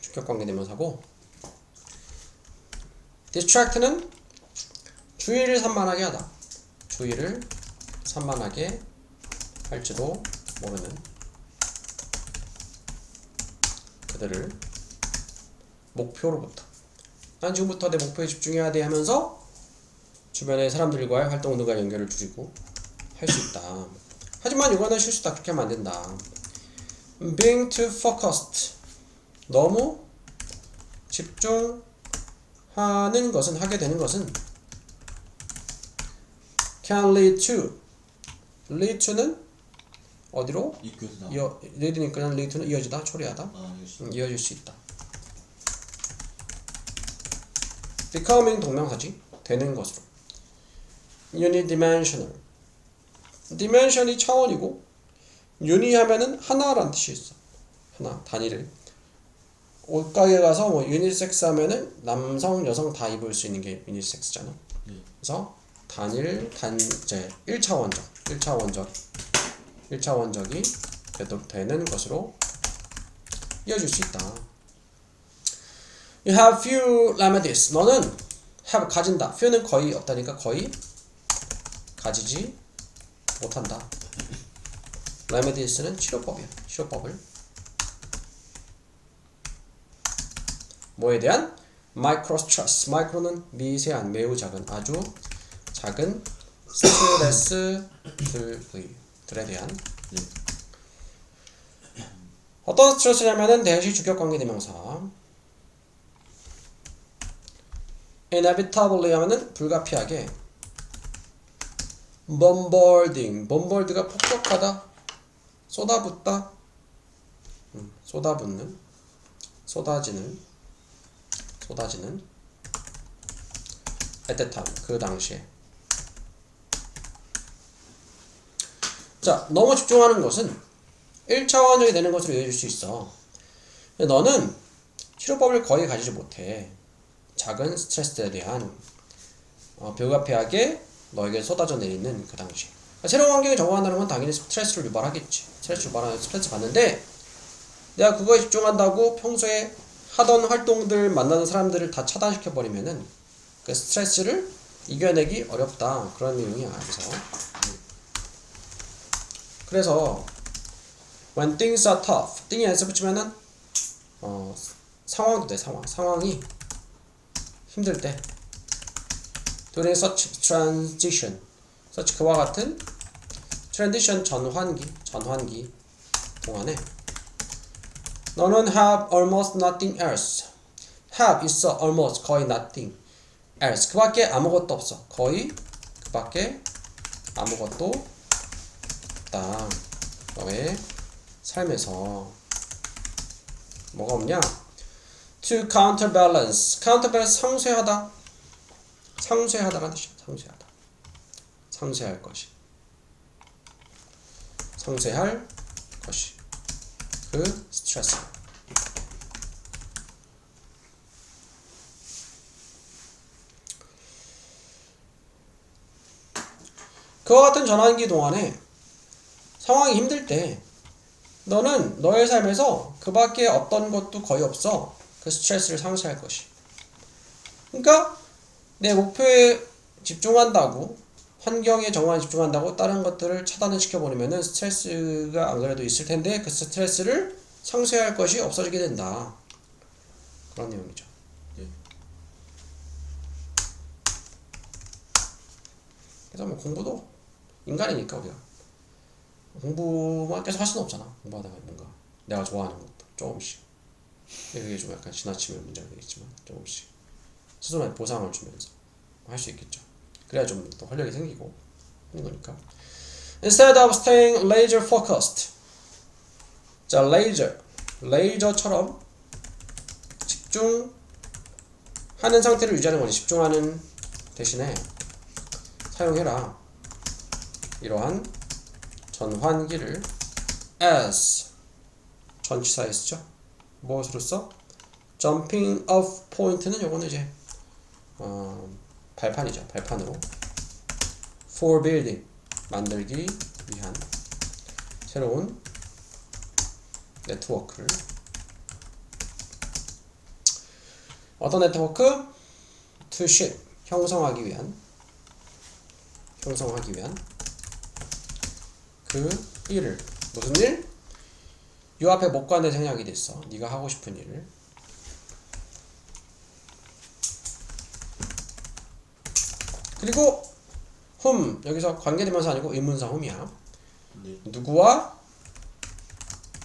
Speaker 1: 주격관계대명사고 distract는 주의를 산만하게 하다. 주의를 산만하게 할지도 모르는 그들을 목표로부터, 난 지금부터 내 목표에 집중해야 돼 하면서 주변의 사람들과의 활동들과 연결을 줄이고 할 수 있다. 하지만 이거는 실수다. 그렇게 하면 안 된다. being too focused, 너무 집중하는 것은, 하게 되는 것은 can lead to는 어디로?
Speaker 2: 이끌다.
Speaker 1: lead니까 lead to는 이어지다, 초래하다.
Speaker 2: 이어지다.
Speaker 1: 이어질 수 있다. becoming 동명사지. 되는 것으로. unidimensional. dimension이 차원이고 uni 하면은 하나라는 뜻이 있어. 하나, 단위를. 옷가게 가서 뭐 유니섹스 하면은 남성, 여성 다 입을 수 있는 게 유니섹스잖아. 그래서 단일, 단제, 1차원적이 되는 것으로 이어질 수 있다. You have few remedies. 너는 have, 가진다. few는 거의 없다니까 거의 가지지 못한다. remedies는 치료법이야. 치료법을. 뭐에 대한? micro stress. micro는 미세한, 매우 작은, 아주 작은 스트레스들에 대한. 어떤 스트레스냐면은 대시 주격관계대명사. inevitably 하면은 불가피하게. bombard가 폭격하다, 쏟아붓다, 쏟아지는 at that time, 그 당시에. 자, 너무 집중하는 것은 1차원적이 되는 것으로 이어질 수 있어. 근데 너는 치료법을 거의 가지지 못해. 작은 스트레스에 대한 불가피하게 너에게 쏟아져 내리는 그 당시. 그러니까 새로운 환경에 적응한다는 건 당연히 스트레스를 유발하겠지. 스트레스 받는데 내가 그거에 집중한다고 평소에 하던 활동들, 만나는 사람들을 다 차단시켜버리면은 그 스트레스를 이겨내기 어렵다. 그런 내용이야. 그래서 그래서 when things are tough, thing이 s 붙이면은 상황도 돼. 상황이 힘들 때 during such transition, such 그와 같은 transition 전환기 동안에 너는 have almost nothing else. have 있어 almost 거의 nothing else 그 밖에 아무것도 없어. 거의 그 밖에 아무것도 없다. 너의 삶에서 뭐가 없냐? to counterbalance. counterbalance 상쇄하다라는 뜻이야. 상쇄할 것이. 그 스트레스. 그와 같은 전환기 동안에 상황이 힘들 때 너는 너의 삶에서 그 밖에 어떤 것도 거의 없어. 그 스트레스를 상쇄할 것이. 그러니까 내 목표에 집중한다고, 환경의 정화에 집중한다고 다른 것들을 차단을 시켜버리면은 스트레스가 안 그래도 있을 텐데 그 스트레스를 상쇄할 것이 없어지게 된다. 그런 내용이죠.
Speaker 2: 네.
Speaker 1: 그래서 뭐 공부도 인간이니까 우리가 공부만 계속 할 수는 없잖아. 공부하다가 뭔가 내가 좋아하는 것도 조금씩. 그게 좀 약간 지나치면 문제가 되겠지만 조금씩 스스로의 보상을 주면서 할 수 있겠죠. 그래야 좀 더 활력이 생기고 하는 거니까. Instead of staying laser focused. 자, 레이저처럼 집중하는 상태를 유지하는 거지. 집중하는 대신에 사용해라. 이러한 전환기를 as 전치사에 쓰죠. 무엇으로 써? jumping off point는 요거는 이제 발판이죠. 발판으로 for building 만들기 위한 새로운 네트워크를 어떤 네트워크? to ship 형성하기 위한 그 일을 무슨 일? 요 앞에 목과 내 생략이 됐어. 네가 하고 싶은 일을 그리고 whom 여기서 관계대명사 아니고 의문사 whom이야.
Speaker 2: 네.
Speaker 1: 누구와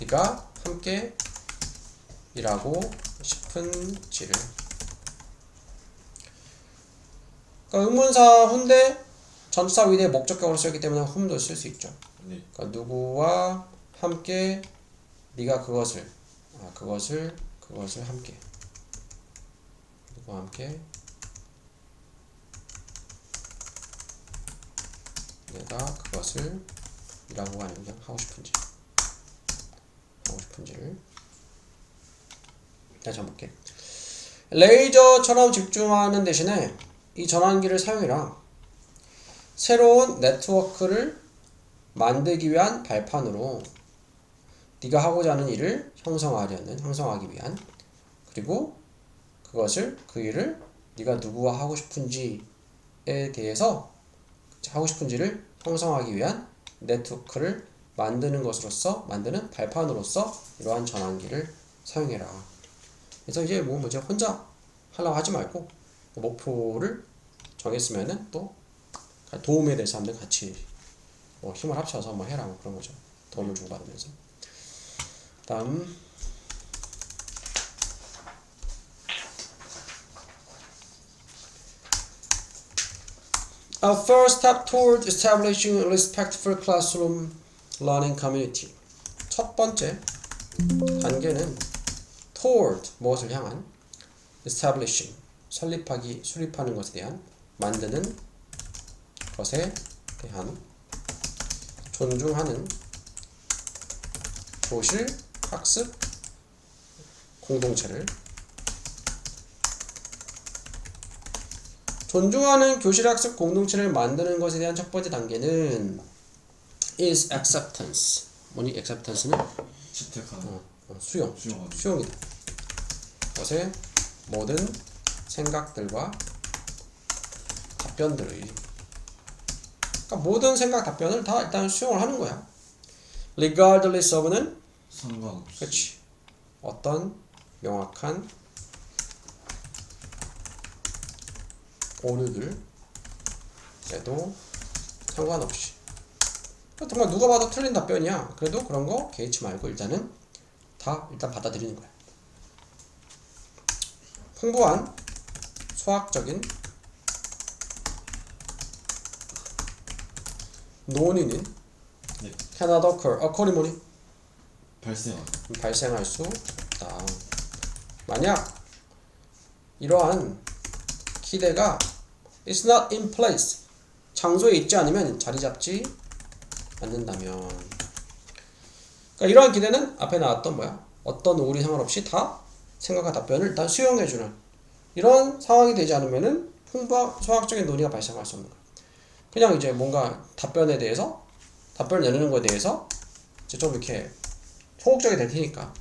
Speaker 1: 네가 함께 일하고 싶은지를. 그러니까 의문사 who인데 전치사 위에 목적격으로 쓰였기 때문에 whom도 쓸 수 있죠.
Speaker 2: 네.
Speaker 1: 그러니까 누구와 함께 네가 그것을 함께 누구와 함께 내가 그것을 이라고 하는 그냥 하고 싶은지를 다시 한번 볼게. 레이저처럼 집중하는 대신에 이 전환기를 사용해라. 새로운 네트워크를 만들기 위한 발판으로 네가 하고자 하는 일을 형성하기 위한 그리고 그 일을 네가 누구와 하고 싶은지에 대해서 하고 싶은지를 형성하기 위한 네트워크를 만드는 발판으로서 이러한 전환기를 사용해라. 그래서 이제 뭐지 혼자 하려고 하지 말고 목표를 정했으면은 또 도움에 될 사람들 같이 힘을 합쳐서 해라 그런 거죠. 도움을 주고받으면서. 다음 A first step toward establishing a respectful classroom learning community. 첫 번째 단계는 toward 무엇을 향한 establishing 수립하는 것에 대한 만드는 것에 대한 존중하는 교실 학습 공동체를 존중하는 교실학습 공동체를 만드는 것에 대한 첫 번째 단계는 is acceptance. 뭐니 acceptance는?
Speaker 2: 채택하는.
Speaker 1: 수용이다. 것의 모든 생각들과 답변들의 그러니까 모든 생각 답변을 다 일단 수용을 하는 거야. regardless of는
Speaker 2: 상관없이.
Speaker 1: 그렇지. 어떤 명확한 오류들에도 상관없이. 정말 누가 봐도 틀린 답변이야. 그래도 그런 거 개의치 말고 일단 받아들이는 거야. 풍부한 수학적인 논의는
Speaker 2: 네.
Speaker 1: cannot occur. occur이 뭐니? 발생할 수 없다. 만약 이러한 기대가 is not in place, 장소에 있지 않으면 자리 잡지 않는다면, 그러니까 이러한 기대는 앞에 나왔던 뭐야? 어떤 오리 상관없이 다 생각과 답변을 일단 수용해주는 이런 상황이 되지 않으면은 풍부한 수학적인 논의가 발생할 수 없는 거야. 그냥 이제 뭔가 답변을 내는 거에 대해서 이제 좀 이렇게 소극적이 될 테니까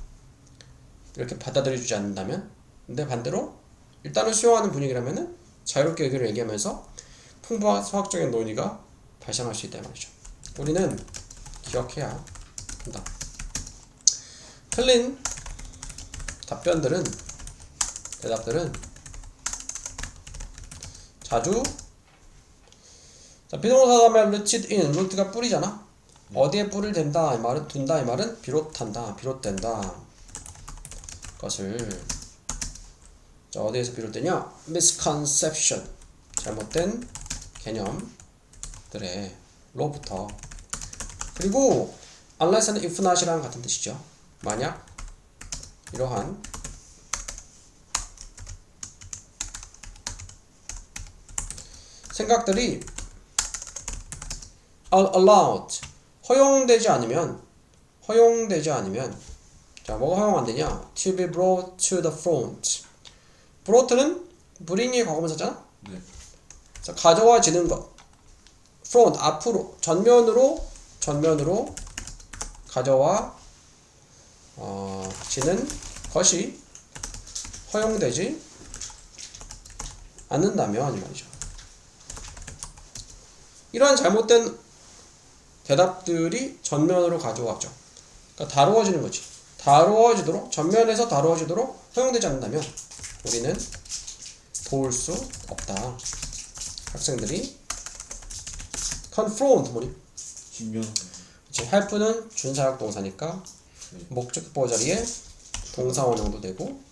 Speaker 1: 이렇게 받아들여주지 않는다면, 근데 반대로 일단은 수용하는 분위기라면은 자유롭게 의견을 얘기하면서 풍부한 수학적인 논의가 발생할 수 있다 말이죠. 우리는 기억해야 한다. 틀린 대답들은 자주 비동사 다음에 rooted in, root가 뿌리잖아. 어디에 뿌리를 댄다 이 말은 둔다 이 말은 비롯된다. 것을 자 어디에서 비롯되냐? misconception, 잘못된 개념들의 로부터. 그리고 unless and if not이랑 같은 뜻이죠. 만약 이러한 생각들이 allowed, 허용되지 않으면 자 뭐가 허용 안 되냐? to be brought to the front. brought는 bring이 과거분사잖아.
Speaker 2: 네.
Speaker 1: 자, 가져와지는 것. front 앞으로 전면으로 가져와 지는 것이 허용되지 않는다면 이 말이죠. 이러한 잘못된 대답들이 전면으로 가져왔죠. 그러니까 다루어지는 거지. 전면에서 다루어지도록 허용되지 않는다면 우리는 도울 수 없다. 학생들이 confront 뭐니? help는 준사역 동사니까 목적보 자리에 동사 원형도 되고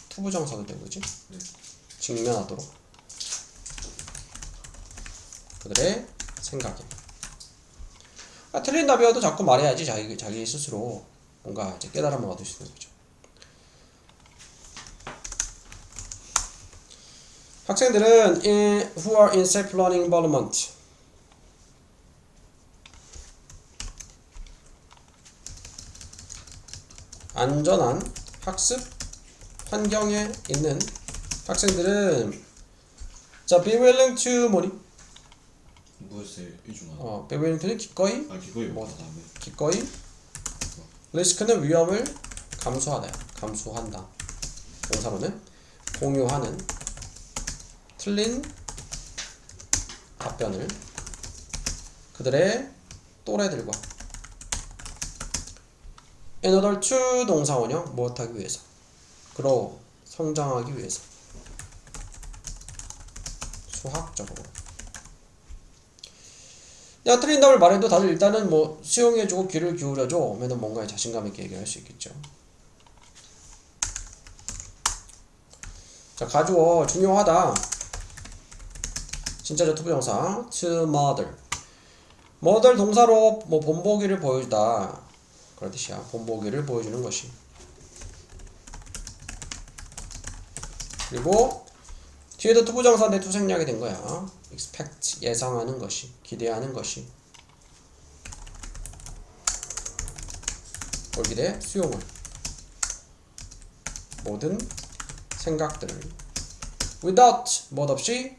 Speaker 1: 투부정사도 되고, 그지? 직면하도록 그들의 생각에. 틀린 답이어도 자꾸 말해야지 자기 스스로 뭔가 이제 깨달음을 얻을 수 있는 거죠. 학생들은 who are in self-learning environment, 안전한 학습 환경에 있는 학생들은 자 be willing to 뭐니?
Speaker 2: 무엇에 의존하다.
Speaker 1: be willing to는 기꺼이 기꺼이 risk는 위험을 감수한다. 동사로는 공유하는 틀린 답변을 그들의 또래들과 in order to 동사 원형 무엇하기 위해서, grow 성장하기 위해서, 수학적으로. 내가 틀린 답을 말해도 다들 일단은 뭐 수용해주고 귀를 기울여줘 오면은 뭔가 자신감 있게 얘기할 수 있겠죠. 자 가주어 중요하다. 진짜죠. 투부정사 to model 동사로 뭐 본보기를 보여주다 그런 뜻이야. 본보기를 보여주는 것이. 그리고 뒤에도 투부정사인데 투생략이 된 거야. expect 예상하는 것이, 기대하는 것이. 뭘 기대? 수용을. 모든 생각들을 without 뭐없이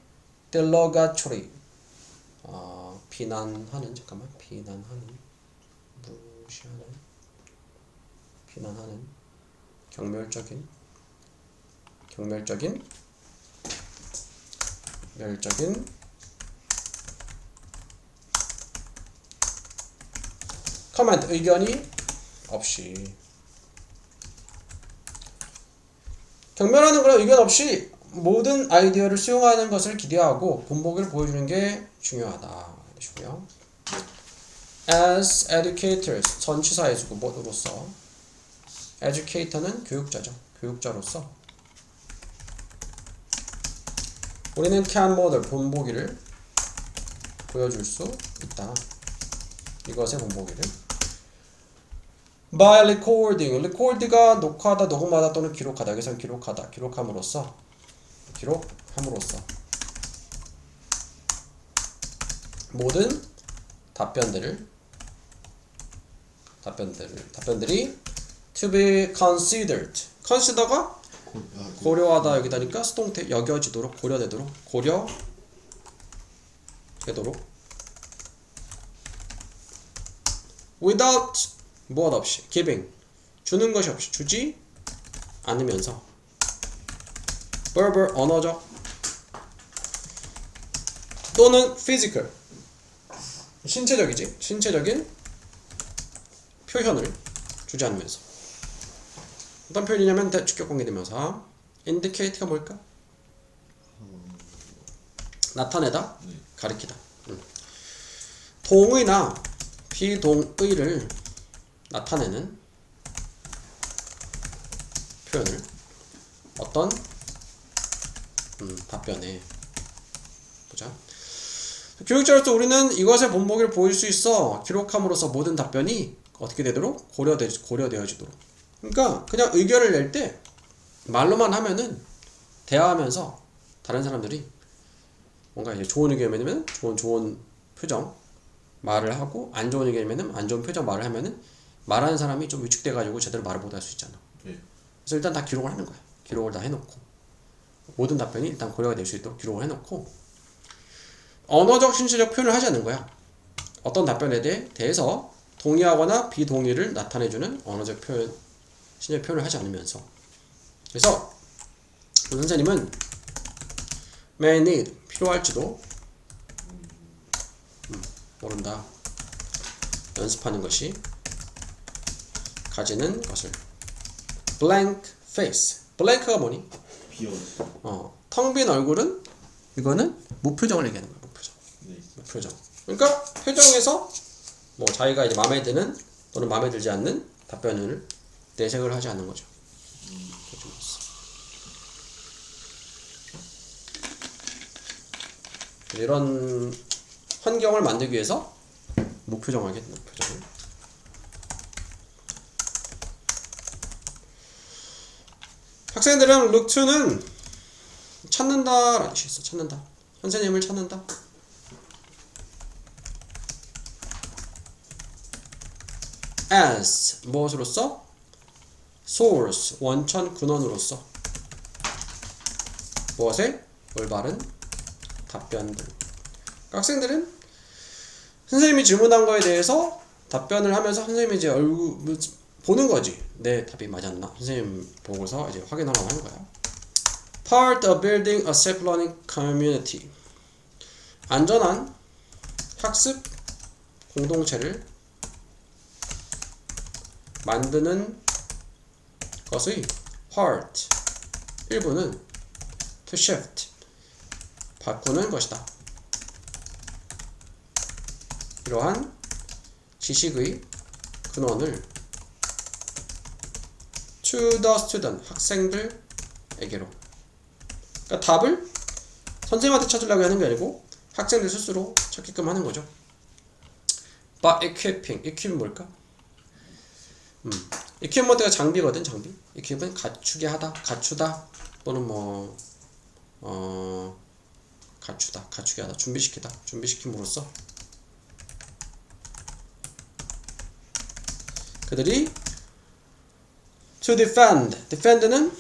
Speaker 1: derogatory 비난하는 경멸적인 comment 의견이 없이. 경멸하는 그런 의견 없이 모든 아이디어를 수용하는 것을 기대하고 본보기를 보여주는 게 중요하다. 되시고요. As educators, 전치사의 수구로서. educator는 교육자죠. 교육자로서 우리는 can model, 본보기를 보여줄 수 있다. 이것의 본보기를. By recording, record가 녹화하다, 녹음하다 또는 기록하다. 여기서는 기록하다, 기록함으로써 모든 답변들이 to be considered. consider가 고려하다 여기다니까 수동태 여겨지도록 고려되도록 without 무엇 없이 giving 주는 것이 없이 주지 않으면서 verbal 언어적 또는 physical 신체적인 표현을 주지 않으면서 어떤 표현이냐면 주격 관계대명사 indicate가 뭘까? 나타내다, 가리키다. 동의나 비동의를 나타내는 표현을 어떤 답변에 보자. 교육자로서 우리는 이것의 본보기를 보일 수 있어 기록함으로써 모든 답변이 어떻게 되도록 고려되어지도록. 그러니까 그냥 의견을 낼 때 말로만 하면은 대화하면서 다른 사람들이 뭔가 이제 좋은 의견이면 좋은 표정 말을 하고 안 좋은 의견이면 안 좋은 표정 말을 하면은 말하는 사람이 좀 위축돼 가지고 제대로 말을 못 할 수 있잖아. 그래서 일단 다 기록을 하는 거야. 기록을 다 해놓고 모든 답변이 일단 고려가 될 수 있도록 기록을 해놓고 언어적 신체적 표현을 하지 않는 거야. 어떤 답변에 대해서 동의하거나 비동의를 나타내주는 언어적 표현, 신체적 표현을 하지 않으면서. 그래서 선생님은 may need 필요할지도 모른다. 연습하는 것이 가지는 것을. blank face. blank가 뭐니?
Speaker 2: 비어있어.
Speaker 1: 텅 빈 얼굴은 이거는 무표정을 얘기하는 거야. 무표정. 그러니까 표정에서 뭐 자기가 이제 마음에 드는 또는 마음에 들지 않는 답변을 내색을 하지 않는 거죠. 이런 환경을 만들기 위해서 무표정하게 무표정을. 학생들은 look to는 찾는다라는 뜻이 있어. 찾는다. 선생님을 찾는다. as 무엇으로써? source 원천 근원으로서 무엇에? 올바른 답변들. 학생들은 선생님이 질문한 거에 대해서 답변을 하면서 선생님이 이제 얼굴 보는 거지. 내 답이 맞았나? 선생님 보고서 이제 확인하라고 하는 거야. Part of building a safe learning community. 안전한 학습 공동체를 만드는 것의 part 일부는 to shift 바꾸는 것이다. 이러한 지식의 근원을 to the student 학생들에게로. 그러니까 답을 선생님한테 찾으려고 하는 게 아니고 학생들 스스로 찾게끔 하는 거죠. By equipping. equip은 뭘까? equipment가 장비거든. 장비. equip은 갖추게 하다, 갖추다 또는 갖추다, 갖추게 하다, 준비시키다, 준비시킴으로써 그들이 to defend. defend는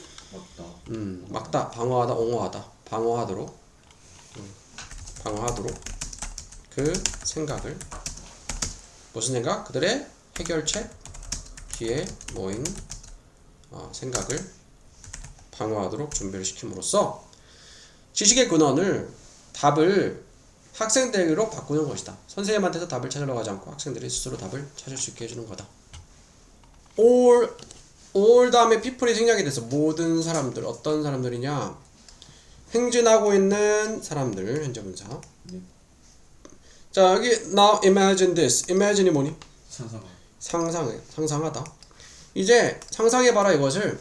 Speaker 1: 막다, 방어하다, 옹호하다, 방어하도록 그 생각을 무슨 생각? 그들의 해결책 뒤에 모인 생각을 방어하도록 준비를 시킴으로써 지식의 근원을 답을 학생들에게로 바꾸는 것이다. 선생님한테서 답을 찾으러 가지 않고 학생들이 스스로 답을 찾을 수 있게 해주는 거다. all 다음에 people이 생략이 돼서 모든 사람들, 어떤 사람들이냐? 행진하고 있는 사람들, 현재분사.
Speaker 2: 네.
Speaker 1: 자, 여기 now imagine this. imagine이 뭐니? 상상하다. 이제 상상해봐라 이것을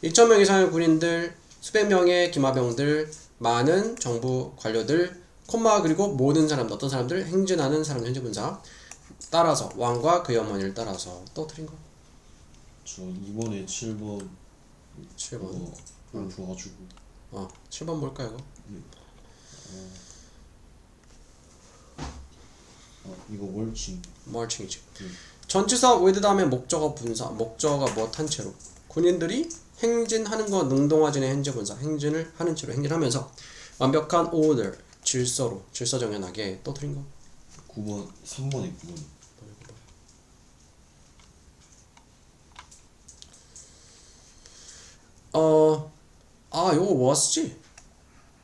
Speaker 1: 2,000명 이상의 군인들, 수백 명의 기마병들, 많은 정부 관료들, 콤마 그리고 모든 사람들, 어떤 사람들, 행진하는 사람 현재분사 따라서 왕과 그의 어머니를 따라서 또 틀린 거.
Speaker 2: 저 2번에 7번
Speaker 1: 7번.
Speaker 2: 안 풀어가지고
Speaker 1: 7번 뭘까 이거?
Speaker 2: 이거 월칭
Speaker 1: 멀칭이지. 전치사 with 다음에 목적어 분사, 목적어가 뭐 한 채로 군인들이 행진하는 거 능동화진의 현재분사, 행진을 하는 채로 행진하면서 완벽한 order, 질서로 질서 정연하게 또 틀린 거.
Speaker 2: 9번 3번에 9번
Speaker 1: 요거 was지?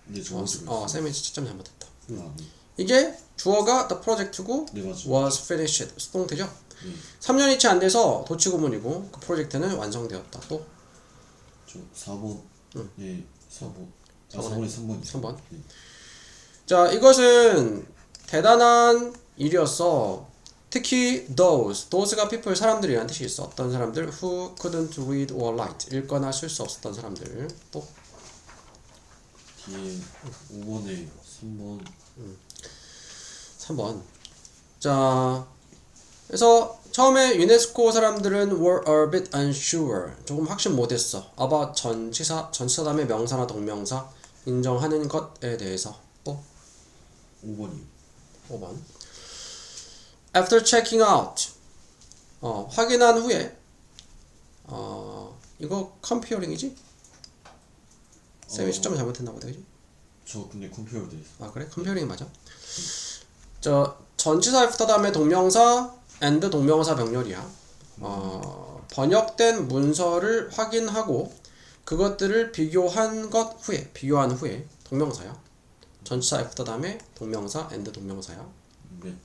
Speaker 2: 네 저거
Speaker 1: 쌤이 채점 잘못했다.
Speaker 2: 네.
Speaker 1: 이게 주어가 the project고
Speaker 2: 네 맞아요.
Speaker 1: was finished 수동태죠?
Speaker 2: 네.
Speaker 1: 3년이 채 안 돼서 도치구문이고 그 프로젝트는 완성되었다. 또
Speaker 2: 저 4번 네 4번
Speaker 1: 4번에
Speaker 2: 4번에 3번
Speaker 1: 3번.
Speaker 2: 네.
Speaker 1: 자, 이것은 대단한 일이었어. 특히 those가 people 사람들이라는 뜻이 있어. 어떤 사람들 who couldn't read or write 읽거나 쓸 수 없었던 사람들. 또
Speaker 2: 뒤에 5번에
Speaker 1: 3번. 자, 그래서 처음에 유네스코 사람들은 were a bit unsure. 조금 확신 못했어. about 전치사 다음에 명사나 동명사 인정하는 것에 대해서. 또
Speaker 2: 5번이요.
Speaker 1: 5번. After checking out. 확인한 후에. 이거 컴퓨어링이지? 쌤이 시점을 잘못했나 보다, 그지?
Speaker 2: 저 근데 컴퓨터 돼 있어.
Speaker 1: 아, 그래? 컴퓨어링이 맞아? 전치사 after 다음에 동명사 and 동명사 병렬이야. 번역된 문서를 확인하고 그것들을 비교한 후에 동명사야. 전치사 after 다음에 동명사 and 동명사야.
Speaker 2: 네.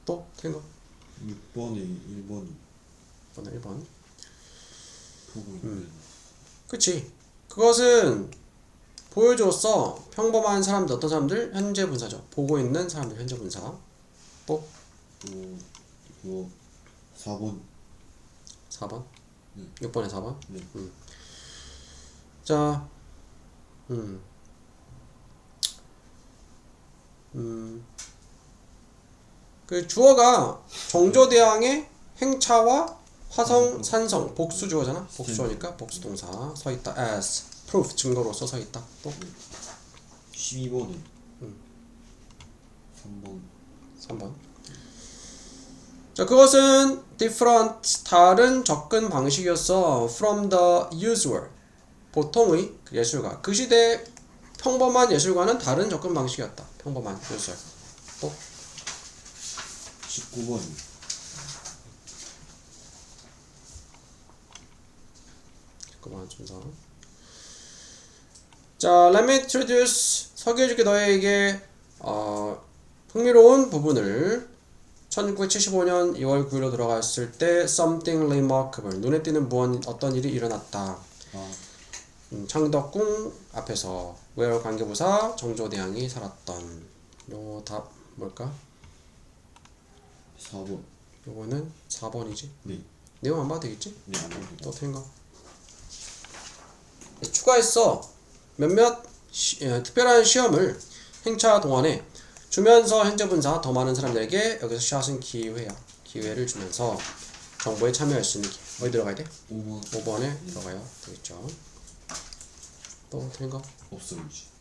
Speaker 1: 또 틀린 거.
Speaker 2: 6번에 1번이
Speaker 1: 1번.
Speaker 2: 보고 있는.
Speaker 1: 그치. 그것은 보여줬어. 평범한 사람들, 어떤 사람들? 현재 분사죠. 보고 있는 사람들, 현재 분사. 또
Speaker 2: 이거 4번.
Speaker 1: 4번. 6번에 4번.
Speaker 2: 네.
Speaker 1: 자, 그 주어가 정조대왕의 행차와 화성, 산성, 복수 주어잖아. 복수 주어니까 복수 동사 서 있다. as proof 증거로서 서 있다. 또
Speaker 2: 12번에
Speaker 1: 3번. 자, 그것은 different 다른 접근 방식이었어. from the usual 보통의 예술가. 그 시대 평범한 예술가는 다른 접근 방식이었다. 평범한 예술. 또
Speaker 2: 19번이
Speaker 1: 19번 순서. 자, let me introduce 소개해줄게 너에게 흥미로운 부분을 1975년 2월 9일로 돌아갔을 때 something remarkable 눈에 띄는 어떤 일이 일어났다. 창덕궁 앞에서 where 관계부사 정조대왕이 살았던 요 답 뭘까?
Speaker 2: 4번.
Speaker 1: 요거는 4번이지.
Speaker 2: 네.
Speaker 1: 내용 안 봐도 되겠지?
Speaker 2: 네, 안 합니다.
Speaker 1: 또 틀린 거. 추가했어. 몇몇 특별한 시험을 행차 동안에 주면서 현재 분사 더 많은 사람들에게 여기서 샷은 기회를 주면서 정보에 참여할 수 있는 기회. 어디 들어가야 돼?
Speaker 2: 5번.
Speaker 1: 5번에 들어가야 되겠죠. 또 틀린 거?
Speaker 2: 없어요지.